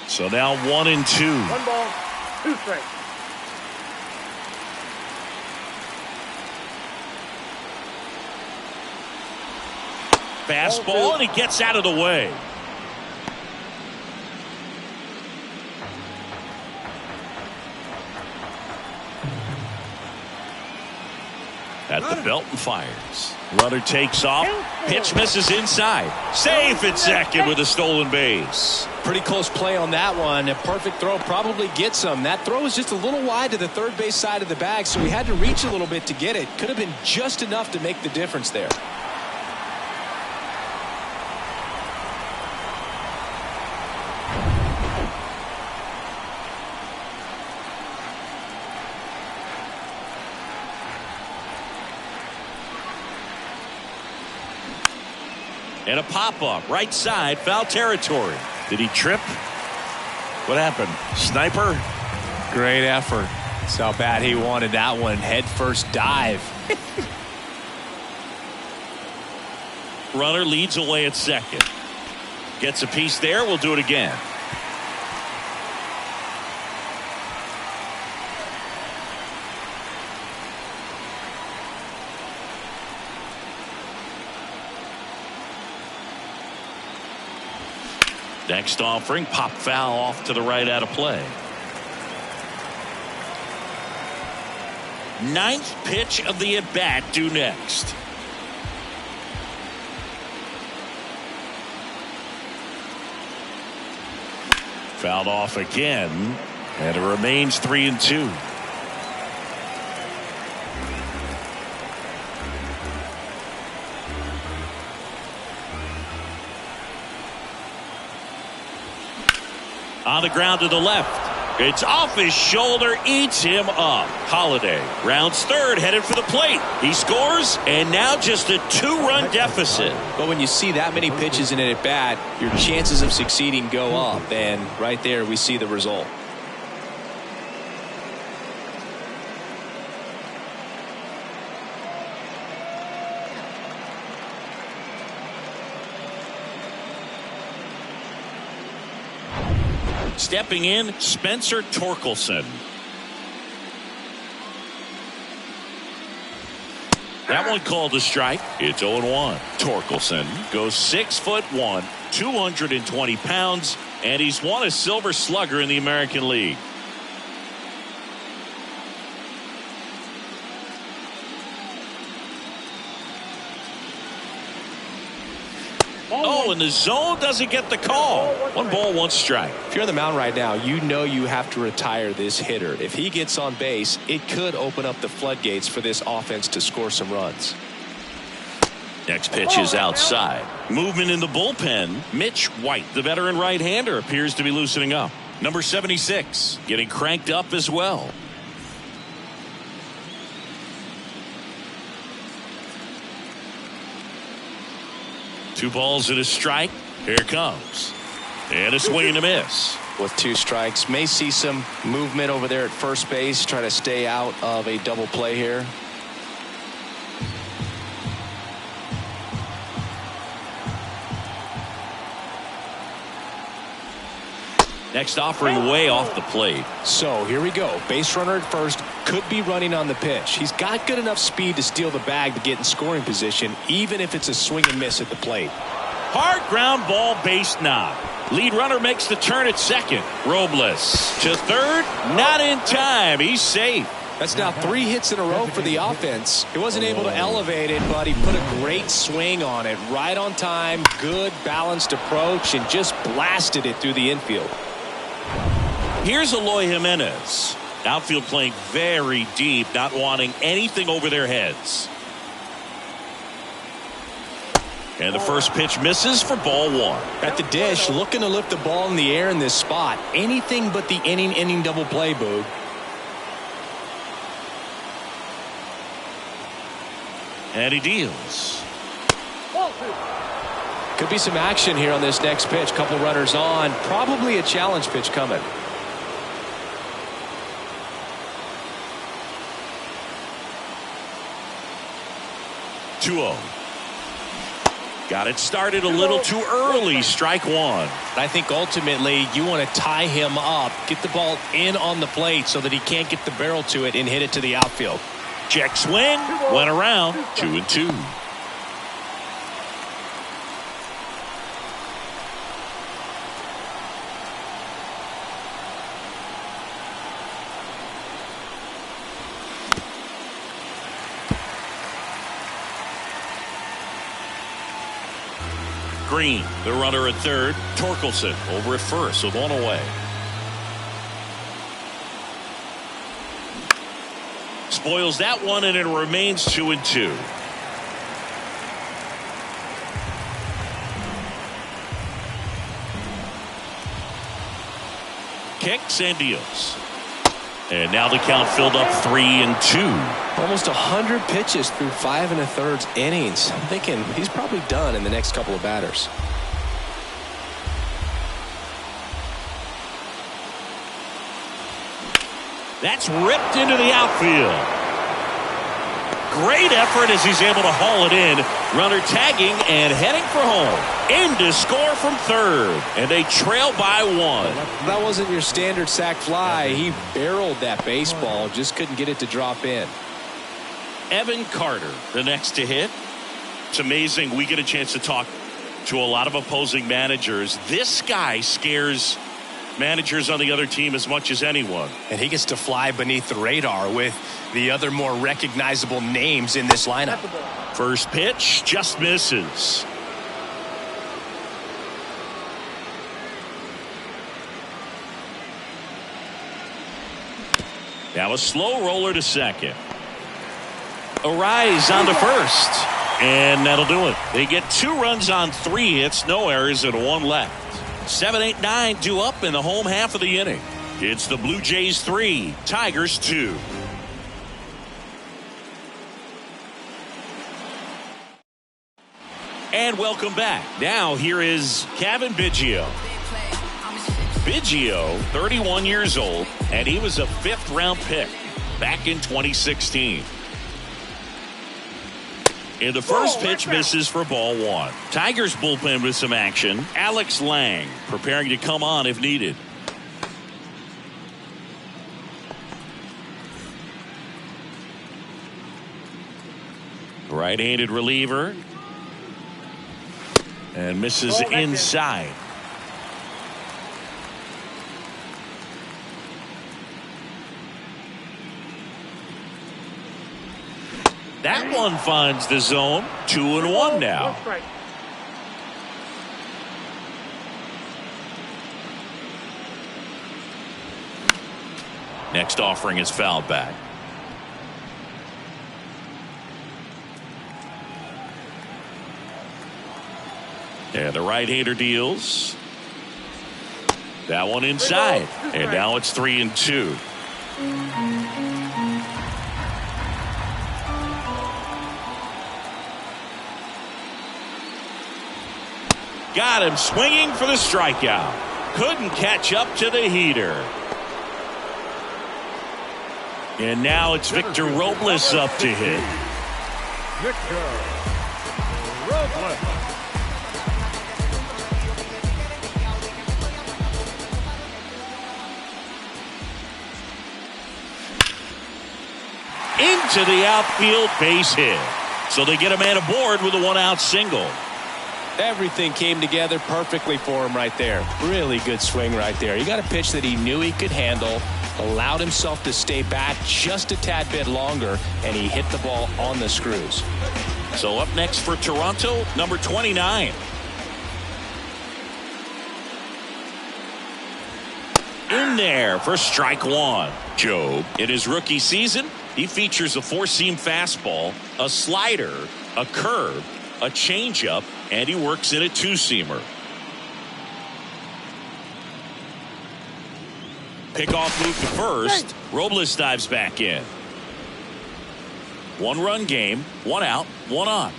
So now 1-2. 1 ball, 2 strikes. Fastball, and he gets out of the way. At the belt and fires. Runner takes off. Pitch misses inside. Safe at second with a stolen base. Pretty close play on that one. A perfect throw probably gets him. That throw was just a little wide to the third base side of the bag, so he had to reach a little bit to get it. Could have been just enough to make the difference there. And a pop-up, right side, foul territory. Did he trip? What happened? Sniper? Great effort. That's how bad he wanted that one. Head first dive. Runner leads away at second. Gets a piece there. We'll do it again. Next offering, pop foul off to the right out of play. Ninth pitch of the at-bat due next. Fouled off again, and it remains 3-2. On the ground to the left. It's off his shoulder, eats him up. Holliday rounds third, headed for the plate. He scores, and now just a 2-run deficit. But when you see that many pitches in an at-bat, your chances of succeeding go up. And right there, we see the result. Stepping in, Spencer Torkelson. That one called a strike. It's 0-1. Torkelson goes 6'1", 220 pounds, and he's won a Silver Slugger in the American League. Oh, and the zone doesn't get the call. 1 ball, 1 strike. If you're on the mound right now, you know you have to retire this hitter. If he gets on base, it could open up the floodgates for this offense to score some runs. Next pitch is outside. Movement in the bullpen. Mitch White, the veteran right-hander, appears to be loosening up. Number 76 getting cranked up as well. Two balls and a strike. Here it comes. And a swing and a miss. With 2 strikes, may see some movement over there at first base. Try to stay out of a double play here. Next offering way off the plate. So here we go. Base runner at first, could be running on the pitch. He's got good enough speed to steal the bag to get in scoring position, even if it's a swing and miss at the plate. Hard ground ball, base knock. Lead runner makes the turn at second. Robles to third, not in time. He's safe. That's now 3 hits in a row for the offense. He wasn't able to elevate it, but he put a great swing on it. Right on time, good balanced approach, and just blasted it through the infield. Here's Eloy Jimenez. Outfield playing very deep, not wanting anything over their heads. And the first pitch misses for ball 1. At the dish, looking to lift the ball in the air in this spot. Anything but the inning double play, Boog. And he deals. Could be some action here on this next pitch. Couple runners on. Probably a challenge pitch coming. 2-0. Got it started a little too early. Strike 1. I think ultimately you want to tie him up, get the ball in on the plate so that he can't get the barrel to it and hit it to the outfield. Check swing. Went around. 2-2. Green, the runner at third. Torkelson over at first with 1 away. Spoils that one, and it remains 2-2. Kicks and deals. And now the count filled up 3-2. Almost 100 pitches through 5 1/3 innings. I'm thinking he's probably done in the next couple of batters. That's ripped into the outfield. Great effort as he's able to haul it in. Runner tagging and heading for home. In to score from third. And they trail by 1. That wasn't your standard sac fly. He barreled that baseball. Just couldn't get it to drop in. Evan Carter, the next to hit. It's amazing. We get a chance to talk to a lot of opposing managers. This guy scares managers on the other team as much as anyone. And he gets to fly beneath the radar with the other more recognizable names in this lineup. First pitch just misses. Now a slow roller to second. A rise on to first. And that'll do it. They get 2 runs on 3 hits, no errors, and 1 left. 7, 8, 9 due up in the home half of the inning. It's the Blue Jays 3, Tigers 2. And welcome back. Now here is Kevin Biggio. Biggio, 31 years old, and he was a 5th-round pick back in 2016. And the first pitch misses for ball 1. Tigers bullpen with some action. Alex Lang preparing to come on if needed. Right-handed reliever. And misses inside. That one finds the zone. 2-1 now. Next offering is fouled back. And the right-hander deals. That one inside. And now it's 3-2. Got him swinging for the strikeout. Couldn't catch up to the heater. And now it's Victor Robles up to hit. Victor Robles. Into the outfield, base hit. So they get a man aboard with a one-out single. Everything came together perfectly for him right there. Really good swing right there. He got a pitch that he knew he could handle, allowed himself to stay back just a tad bit longer, and he hit the ball on the screws. So up next for Toronto, number 29. In there for strike one. Job, in his rookie season, he features a four-seam fastball, a slider, a curve, a changeup, and he works in a two-seamer. Pickoff move to first. Robles dives back in. One-run game, one out, one on.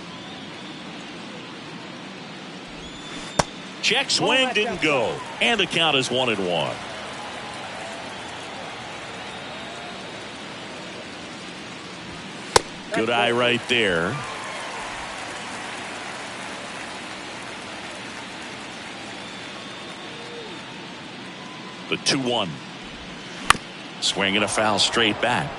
Check swing didn't go, and the count is 1-1. Good eye right there. The 2-1. Swing and a foul straight back.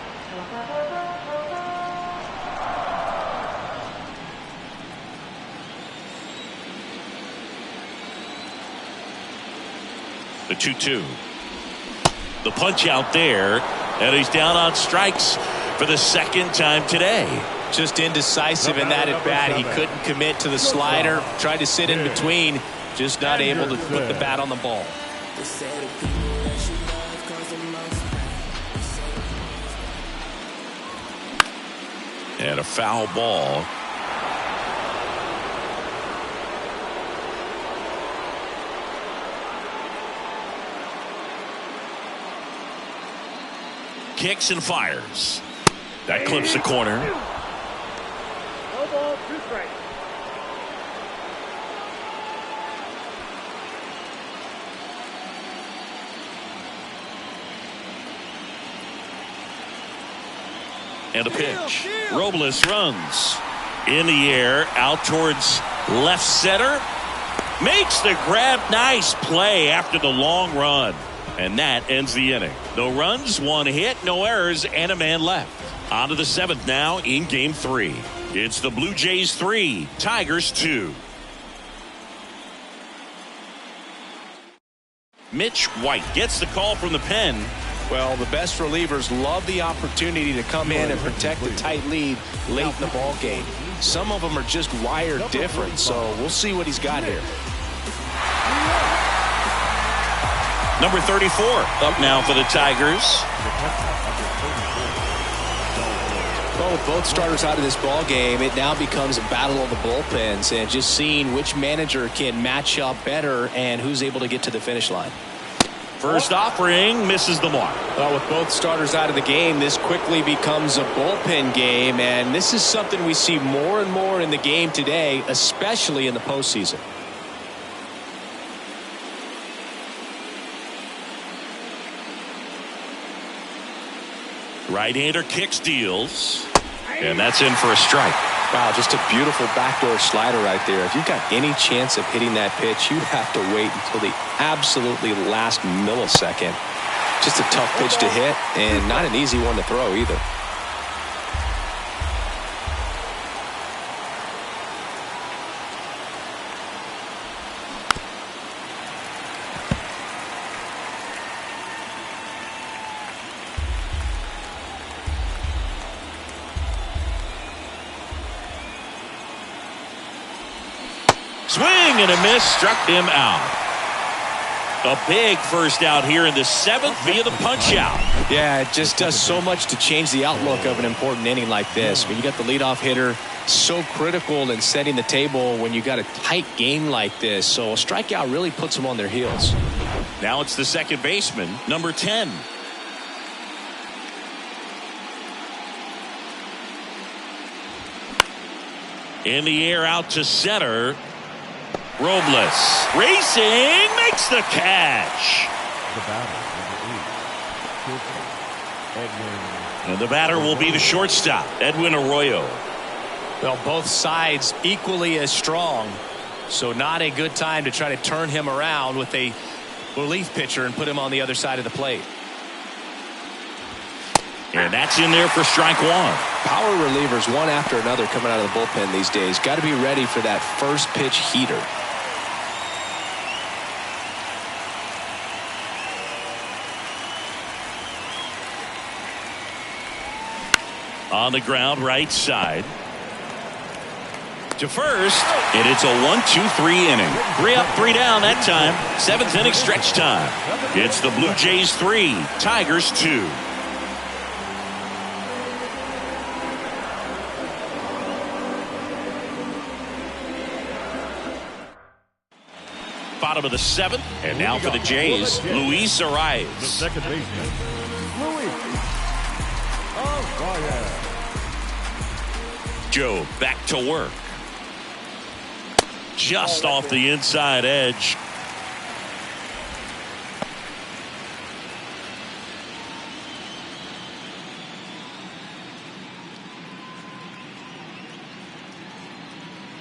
The 2-2. The punch out there, and he's down on strikes for the second time today. Just indecisive in that at bat. He couldn't commit to the slider. Tried to sit in between. Just not able to put the bat on the ball. And a foul ball. Kicks and fires. That clips the corner. No ball, 2 strikes. And a pitch. Robles runs in the air out towards left center. Makes the grab. Nice play after the long run. And that ends the inning. No runs, 1 hit, no errors, and a man left. On to the 7th now in game 3. It's the Blue Jays 3, Tigers 2. Mitch White gets the call from the pen. Well, the best relievers love the opportunity to come in and protect a tight lead late in the ball game. Some of them are just wired different, so we'll see what he's got here. Number 34 up now for the Tigers. Well, with both starters out of this ball game, it now becomes a battle of the bullpens and just seeing which manager can match up better and who's able to get to the finish line. First offering misses the mark. Well, with both starters out of the game, this quickly becomes a bullpen game, and this is something we see more and more in the game today, especially in the postseason. Right-hander kicks, deals, and that's in for a strike. Wow, just a beautiful backdoor slider right there. If you've got any chance of hitting that pitch, you have to wait until the absolutely last millisecond. Just a tough pitch to hit, and not an easy one to throw either. Swing and a miss, struck him out. A big first out here in the 7th via the punch out. Yeah, it just does so much to change the outlook of an important inning like this. When you got the leadoff hitter, so critical in setting the table when you got a tight game like this. So a strikeout really puts them on their heels. Now it's the second baseman, number 10. In the air out to center. Robles racing, makes the catch. The batter, number 8, Edwin. And the batter will be the shortstop, Edwin Arroyo. Well, both sides equally as strong. So not a good time to try to turn him around with a relief pitcher and put him on the other side of the plate. And that's in there for strike one. Power relievers one after another coming out of the bullpen these days. Got to be ready for that first pitch heater. On the ground, right side. To first, and it's a 1-2-3 inning. 3 up, 3 down that time. 7th inning stretch time. It's the Blue Jays 3, Tigers 2. Bottom of the 7th, and now for the Jays, Luis The Arias. second baseman, Luis Arias. Joe back to work. Just off the inside edge.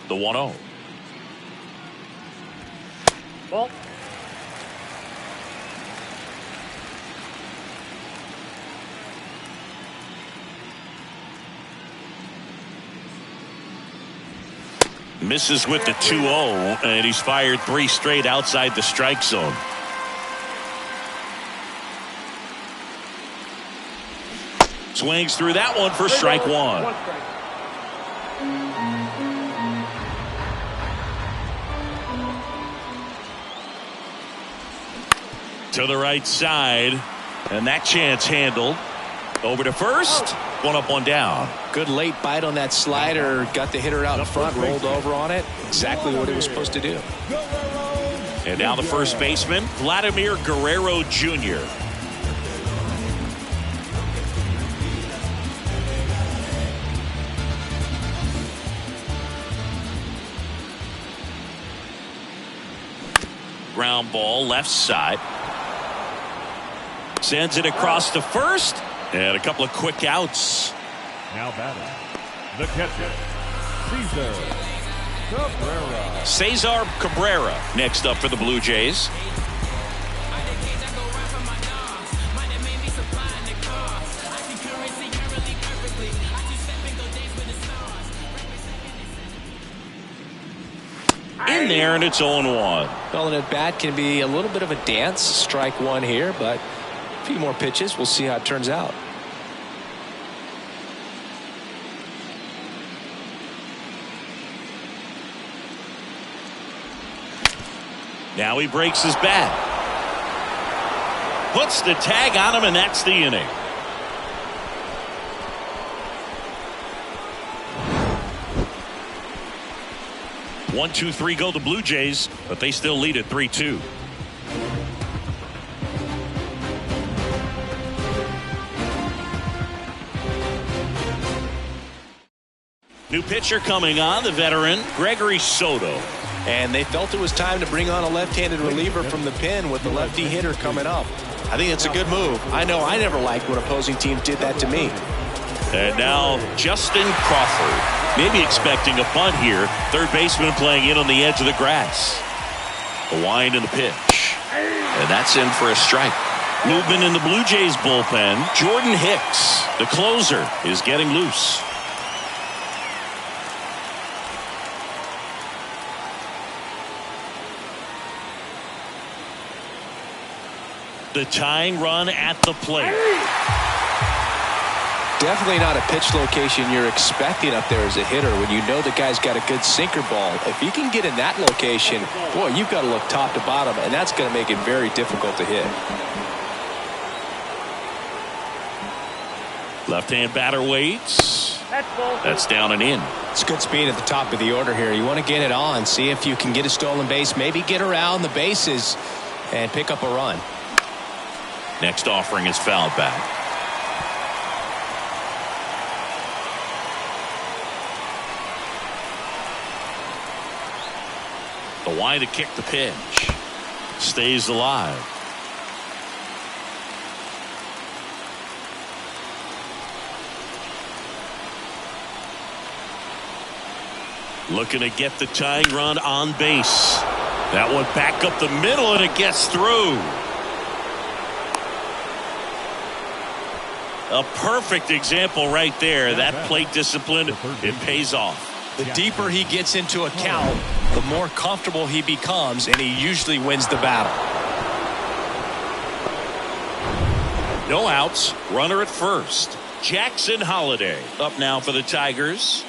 The 1-0. Ball. Misses with the 2-0, and he's fired 3 straight outside the strike zone. Swings through that one for strike one. One strike. To the right side, and that chance handled. Over to first. 1 up, 1 down. Good late bite on that slider. Got the hitter out in front, rolled over on it. Exactly what it was supposed to do. And now the first baseman, Vladimir Guerrero Jr. Ground ball left side. Sends it across to first. And a couple of quick outs. Now batting, the catcher, Cesar Cabrera next up for the Blue Jays. In there, and it's 0-1. Well, an at bat can be a little bit of a dance. Strike one here, but a few more pitches. We'll see how it turns out. Now he breaks his bat. Puts the tag on him, and that's the inning. One, two, three go the Blue Jays, but they still lead at 3-2. New pitcher coming on, the veteran Gregory Soto. And they felt it was time to bring on a left-handed reliever from the pen with the lefty hitter coming up. I think it's a good move. I know I never liked when opposing teams did that to me. And now Justin Crawford. Maybe expecting a bunt here. Third baseman playing in on the edge of the grass. The wind and the pitch. And that's in for a strike. Movement in the Blue Jays bullpen. Jordan Hicks, the closer, is getting loose. The tying run at the plate. Definitely not a pitch location you're expecting up there as a hitter when you know the guy's got a good sinker ball. If he can get in that location, boy, you've got to look top to bottom, and that's going to make it very difficult to hit. Left-hand batter waits. That's down and in. It's good speed at the top of the order here. You want to get it on, see if you can get a stolen base, maybe get around the bases and pick up a run. Next offering is fouled back. The wide to kick the pitch. Stays alive. Looking to get the tying run on base. That one back up the middle, and it gets through. A perfect example right there. That plate discipline, it pays off. The deeper he gets into a count, the more comfortable he becomes, and he usually wins the battle. No outs. Runner at first. Jackson Holliday up now for the Tigers.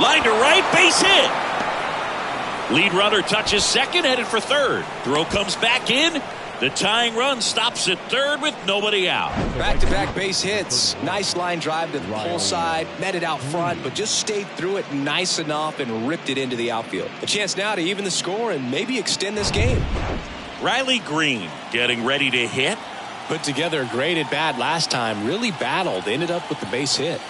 Line to right, base hit. Lead runner touches second, headed for third. Throw comes back in. The tying run stops at third with nobody out. Back-to-back base hits. Nice line drive to the pull side. Met it out front, but just stayed through it nice enough and ripped it into the outfield. A chance now to even the score and maybe extend this game. Riley Green getting ready to hit. Put together a great at bat last time. Really battled. Ended up with the base hit.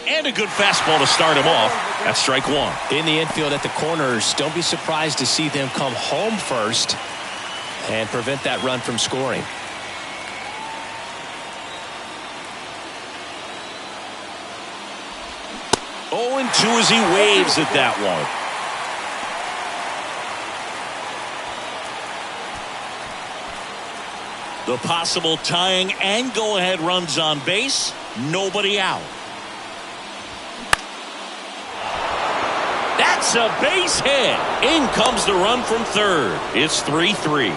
And a good fastball to start him off. That's strike one. In the infield at the corners, don't be surprised to see them come home first and prevent that run from scoring. Oh, and 2 as he waves at that one. The possible tying and go-ahead runs on base. Nobody out. That's a base hit. In comes the run from third. It's 3-3.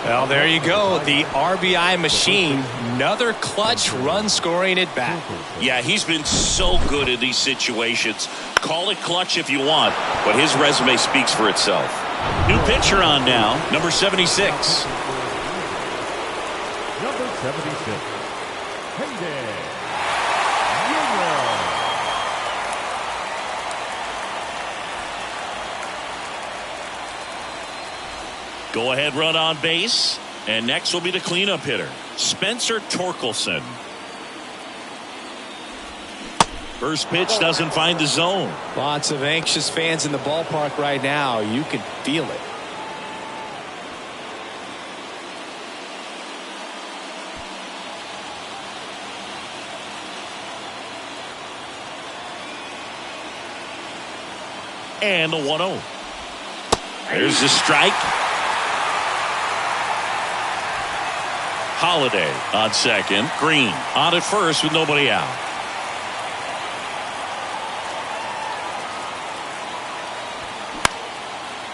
Well, there you go. The RBI machine. Another clutch run scoring at bat. Yeah, he's been so good in these situations. Call it clutch if you want, but his resume speaks for itself. New pitcher on now, number 76. Number 76. Hayden. Go ahead run on base. And next will be the cleanup hitter, Spencer Torkelson. First pitch doesn't find the zone. Lots of anxious fans in the ballpark right now. You can feel it. And the 1-0. There's the strike. Holliday on second. Green on at first with nobody out.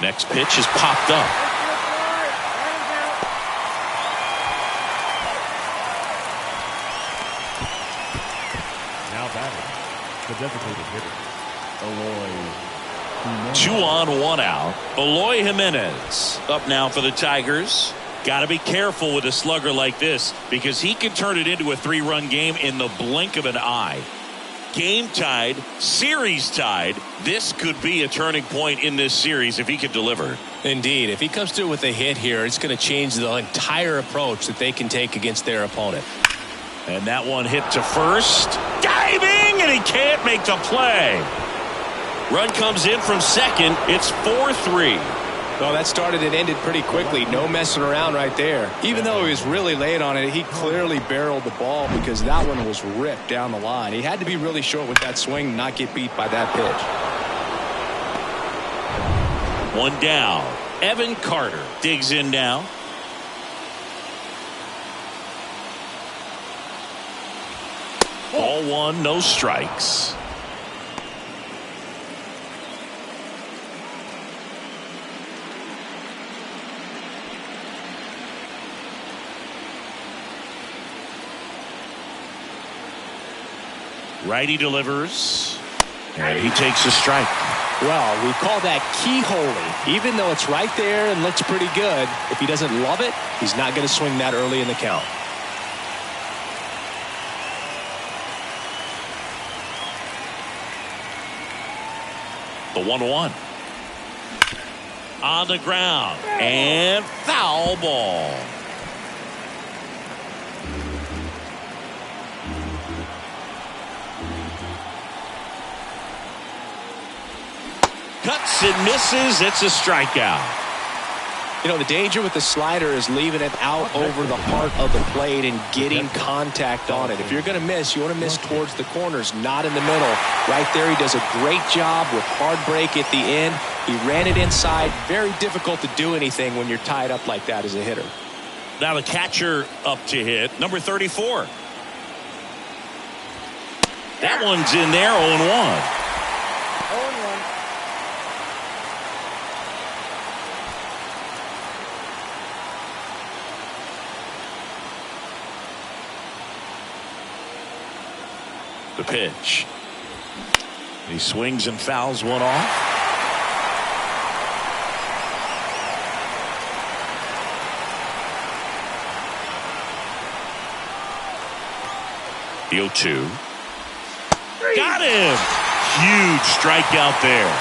Next pitch is popped up. Now batting, the designated hitter, Eloy. 2 on, 1 out. Eloy Jimenez up now for the Tigers. Got to be careful with a slugger like this because he can turn it into a 3-run game in the blink of an eye. Game tied, series tied. This could be a turning point in this series if he can deliver. Indeed. If he comes through with a hit here, it's going to change the entire approach that they can take against their opponent. And that one hit to first. Diving, and he can't make the play. Run comes in from second. It's 4-3. Well, that started and ended pretty quickly. No messing around right there. Even though he was really late on it, he clearly barreled the ball because that one was ripped down the line. He had to be really short with that swing and not get beat by that pitch. 1 down. Evan Carter digs in now. Ball 1, no strikes. Righty delivers, and he takes a strike. Well, we call that keyholing. Even though it's right there and looks pretty good, if he doesn't love it, he's not going to swing that early in the count. The 1-1. On the ground, and foul ball. Cuts and misses. It's a strikeout. You know, the danger with the slider is leaving it out over the heart of the plate and getting contact on it. If you're going to miss, you want to miss towards the corners, not in the middle. Right there, he does a great job with hard break at the end. He ran it inside. Very difficult to do anything when you're tied up like that as a hitter. Now the catcher up to hit, number 34. That one's in there, 0-1. 0-1. The pitch. He swings and fouls one off. The 0-2. Got him! Huge strikeout there.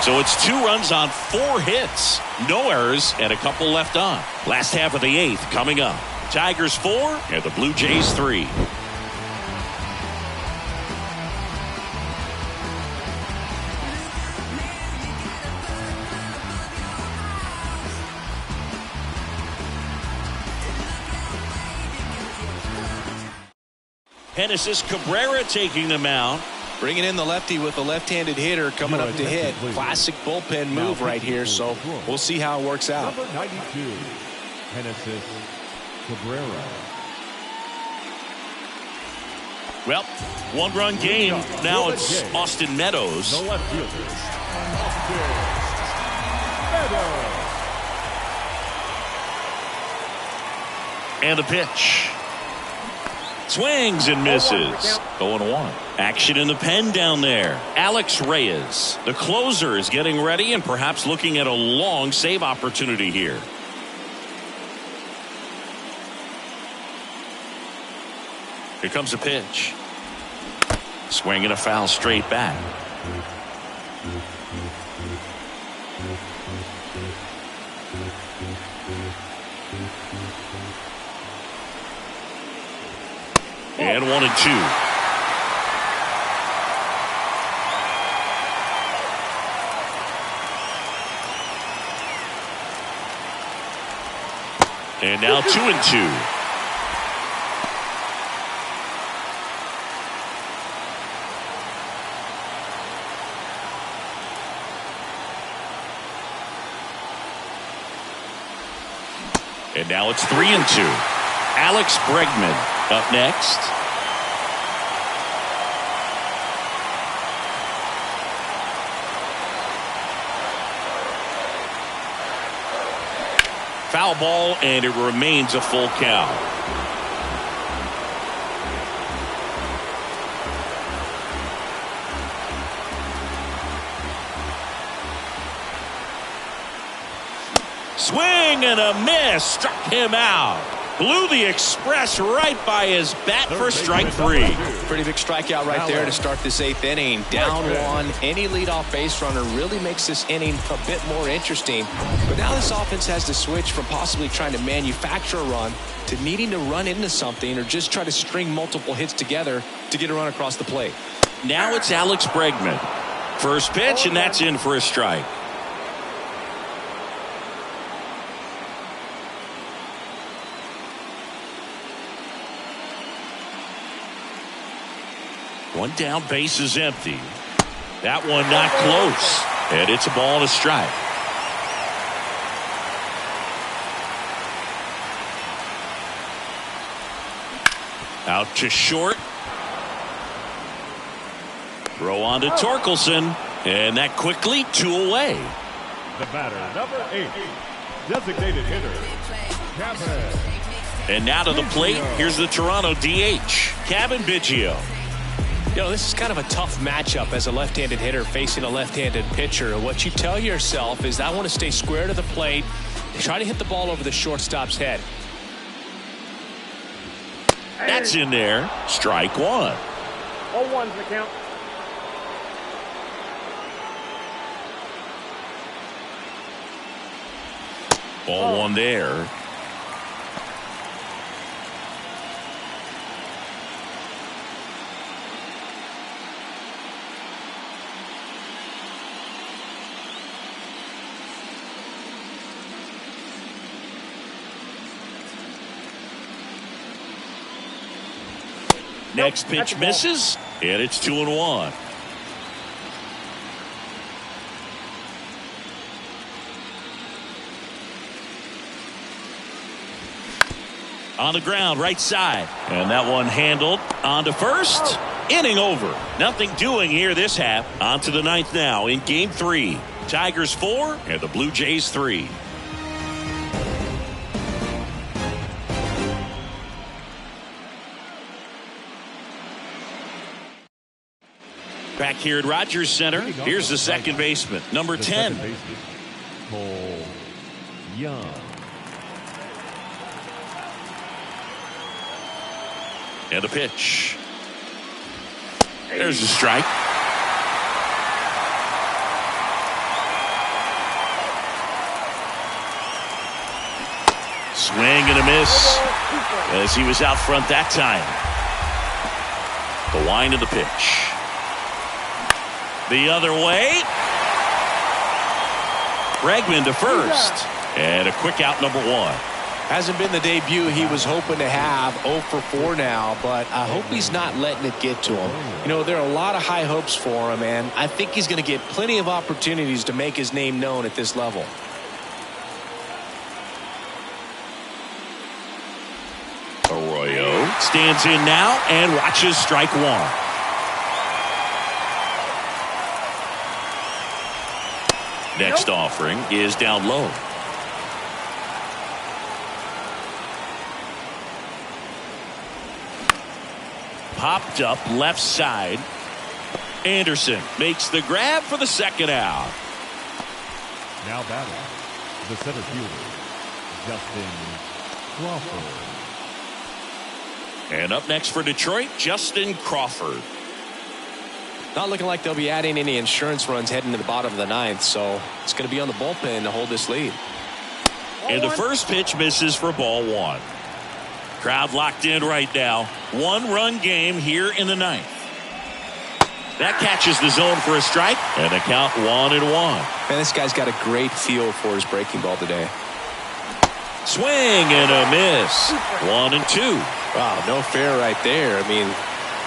So it's 2 runs on 4 hits. No errors and a couple left on. Last half of the 8th coming up. Tigers 4 and the Blue Jays 3. Genesis Cabrera taking the mound. Bringing in the lefty with a left-handed hitter coming up to hit. Classic bullpen move right here, so we'll see how it works out. Number 92, Genesis Cabrera. Well, 1-run game. Now it's Austin Meadows. The left fielder, Austin Meadows. And the pitch. Swings and misses. 0-1. Action in the pen down there. Alex Reyes, the closer, is getting ready and perhaps looking at a long save opportunity here. Here comes a pitch. Swing and a foul straight back. And 1-2. And now 2-2. And now it's 3-2. Alex Bregman up next. Foul ball, and it remains a full count. Swing and a miss. Struck him out. Blew the express right by his bat for strike 3. Pretty big strikeout right there to start this 8th inning. Down 1. Any leadoff base runner really makes this inning a bit more interesting. But now this offense has to switch from possibly trying to manufacture a run to needing to run into something or just try to string multiple hits together to get a run across the plate. Now it's Alex Bregman. First pitch, and that's in for a strike. One down, base is empty. That one not close. And it's a ball and a strike. Out to short. Throw on to Torkelson. And that quickly 2 away. The batter, number 8, designated hitter, Kevin. And now to the plate, here's the Toronto DH, Kevin Biggio. You know, this is kind of a tough matchup as a left-handed hitter facing a left-handed pitcher. What you tell yourself is, I want to stay square to the plate and try to hit the ball over the shortstop's head. That's in there. Strike one. 0-1's the count. Ball one there. Next pitch misses, and it's 2-1. On the ground, right side. And that one handled on to first. Inning over. Nothing doing here this half. On to the ninth now in game 3. Tigers 4 and the Blue Jays 3. Back here at Rogers Center, here's the second baseman, number 10. Cole Young. And the pitch. There's the strike. Swing and a miss as he was out front that time. The wind of the pitch. The other way. Bregman to first. And a quick out, number 1. Hasn't been the debut he was hoping to have. 0 for 4 now, but I hope he's not letting it get to him. You know, there are a lot of high hopes for him, and I think he's going to get plenty of opportunities to make his name known at this level. Arroyo stands in now and watches strike 1. Next offering is down low. Popped up left side. Anderson makes the grab for the second out. Now batting, the center fielder, Justin Crawford. And up next for Detroit, Justin Crawford. Not looking like they'll be adding any insurance runs heading to the bottom of the ninth, so it's going to be on the bullpen to hold this lead. And the first pitch misses for ball 1. Crowd locked in right now. 1-run game here in the ninth. That catches the zone for a strike, and the count 1-1. Man, this guy's got a great feel for his breaking ball today. Swing and a miss. 1-2. Wow, no fair right there. I mean,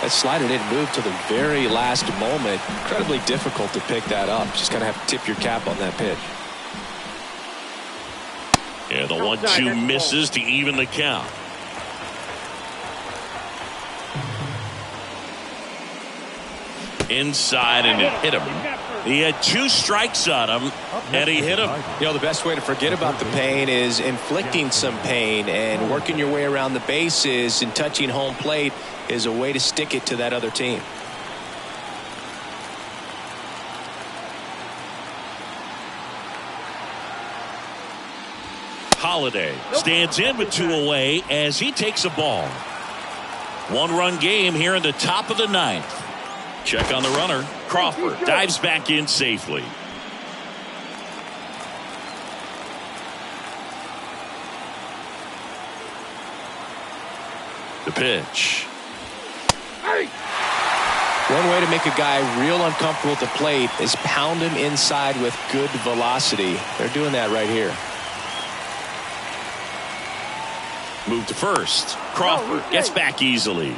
that slider didn't move till the very last moment. Incredibly difficult to pick that up. Just kind of have to tip your cap on that pitch. Yeah, the 1-2 misses to even the count. Inside, and it hit him. He had 2 strikes on him, and he hit him. You know, the best way to forget about the pain is inflicting some pain, and working your way around the bases and touching home plate is a way to stick it to that other team. Holiday stands in with 2 away as he takes a ball. 1-run game here in the top of the ninth. Check on the runner. Crawford dives back in safely. The pitch. One way to make a guy real uncomfortable at the plate is pound him inside with good velocity. They're doing that right here. Move to first. Crawford gets back easily.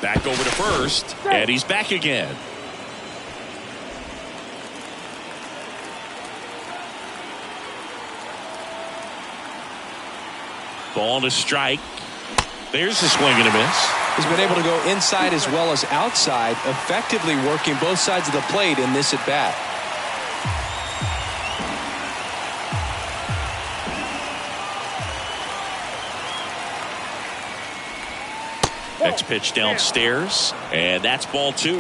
Back over to first, and he's back again. Ball to strike. There's a swing and a miss. He's been able to go inside as well as outside, effectively working both sides of the plate in this at bat. Next pitch downstairs, and that's ball 2.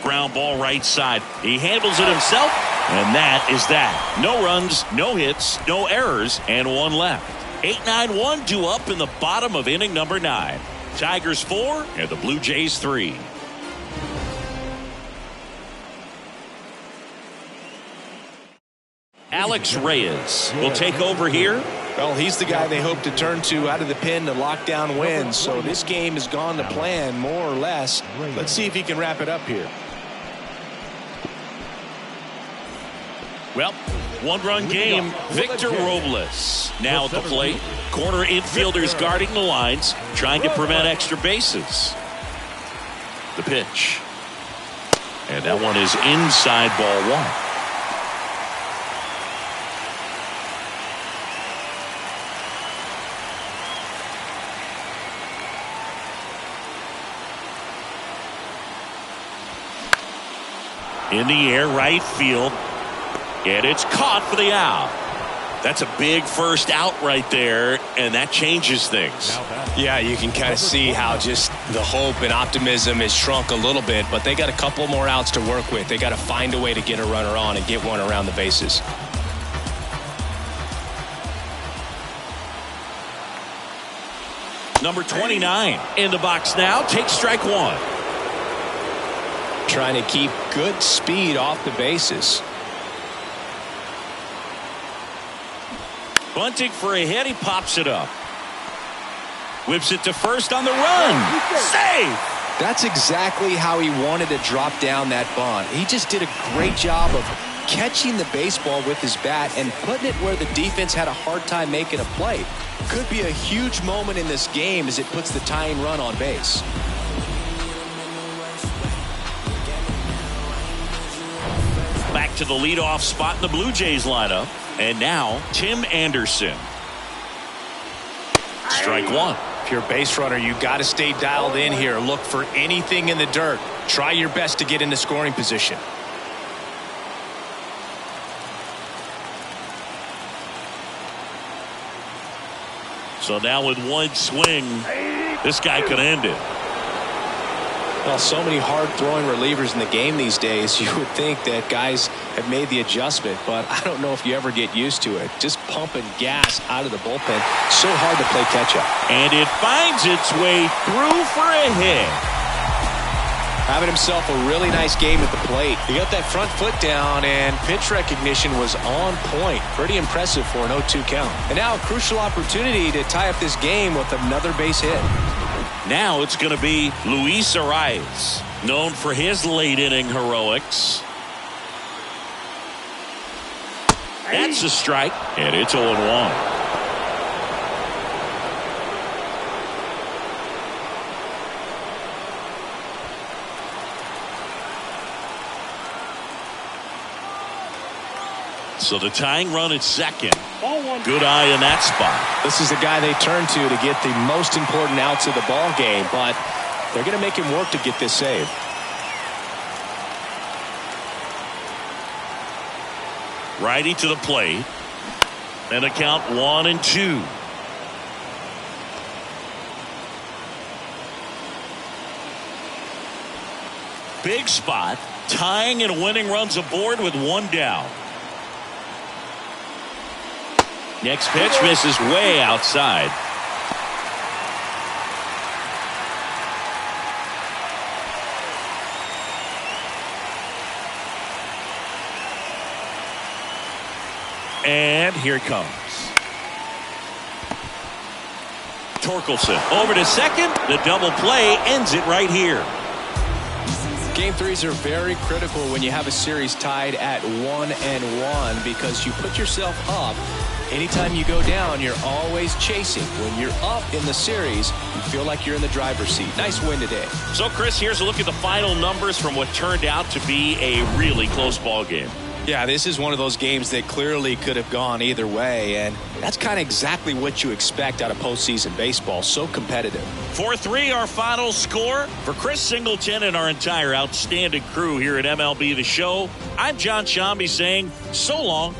Ground ball right side. He handles it himself, and that is that. No runs, no hits, no errors, and 1 left. 8-9-1 due up in the bottom of inning number 9. Tigers 4 and the Blue Jays 3. Alex Reyes will take over here. Well, he's the guy they hope to turn to out of the pen to lock down wins. So this game has gone to plan, more or less. Let's see if he can wrap it up here. Well, 1-run game. Victor Robles now at the plate. Corner infielders guarding the lines, trying to prevent extra bases. The pitch. And that one is inside ball 1. In the air, right field. And it's caught for the out. That's a big first out right there, and that changes things. Yeah, you can kind of see how just the hope and optimism is shrunk a little bit, but they got a couple more outs to work with. They got to find a way to get a runner on and get one around the bases. Number 29 in the box now. Takes strike 1. Trying to keep good speed off the bases. Bunting for a hit. He pops it up. Whips it to first on the run. Save! That's exactly how he wanted to drop down that bunt. He just did a great job of catching the baseball with his bat and putting it where the defense had a hard time making a play. Could be a huge moment in this game as it puts the tying run on base. Back to the leadoff spot in the Blue Jays lineup. And now Tim Anderson. Strike 1. If you're a base runner, you got to stay dialed in here. Look for anything in the dirt. Try your best to get into scoring position. So now with one swing, this guy could end it. Well, so many hard-throwing relievers in the game these days, you would think that guys have made the adjustment, but I don't know if you ever get used to it. Just pumping gas out of the bullpen, so hard to play catch-up. And it finds its way through for a hit. Having himself a really nice game at the plate. He got that front foot down, and pitch recognition was on point. Pretty impressive for an 0-2 count. And now a crucial opportunity to tie up this game with another base hit. Now it's going to be Luis Arias, known for his late inning heroics. That's a strike, and it's 0-1. So the tying run at second. Good eye in that spot. This is the guy they turn to get the most important outs of the ball game, but they're going to make him work to get this save. Righty to the plate. And a count 1-2. Big spot. Tying and winning runs aboard with one down. Next pitch misses way outside. And here it comes. Torkelson over to second. The double play ends it right here. Game threes are very critical when you have a series tied at 1-1 because you put yourself up. Anytime you go down, you're always chasing. When you're up in the series, you feel like you're in the driver's seat. Nice win today. So, Chris, here's a look at the final numbers from what turned out to be a really close ball game. Yeah, this is one of those games that clearly could have gone either way, and that's kind of exactly what you expect out of postseason baseball. So competitive. 4-3 our final score. For Chris Singleton and our entire outstanding crew here at MLB The Show, I'm John Shambi saying so long.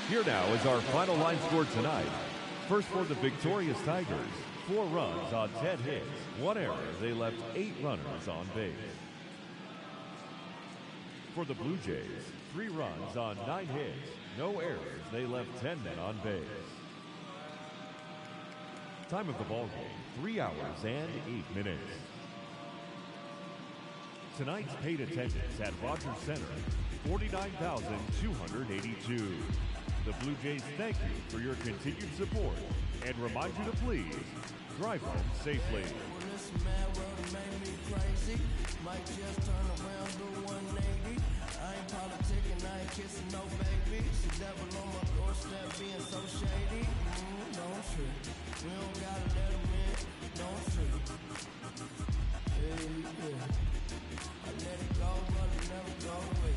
Here now is our final line score tonight. First for the victorious Tigers, 4 runs on 10 hits, 1 error. They left 8 runners on base. For the Blue Jays, 3 runs on 9 hits, no errors. They left 10 men on base. Time of the ball game, 3 hours and 8 minutes. Tonight's paid attendance at Rogers Center, 49,282. The Blue Jays thank you for your continued support and remind you to please drive home safely. This mad world made me crazy. Might just turn around, do 180. I ain't politicking, I ain't kissing no baby. She devil on my doorstep being so shady. Don't trip. We don't gotta let him in. Don't trip. Yeah. I let it go, but it never go away.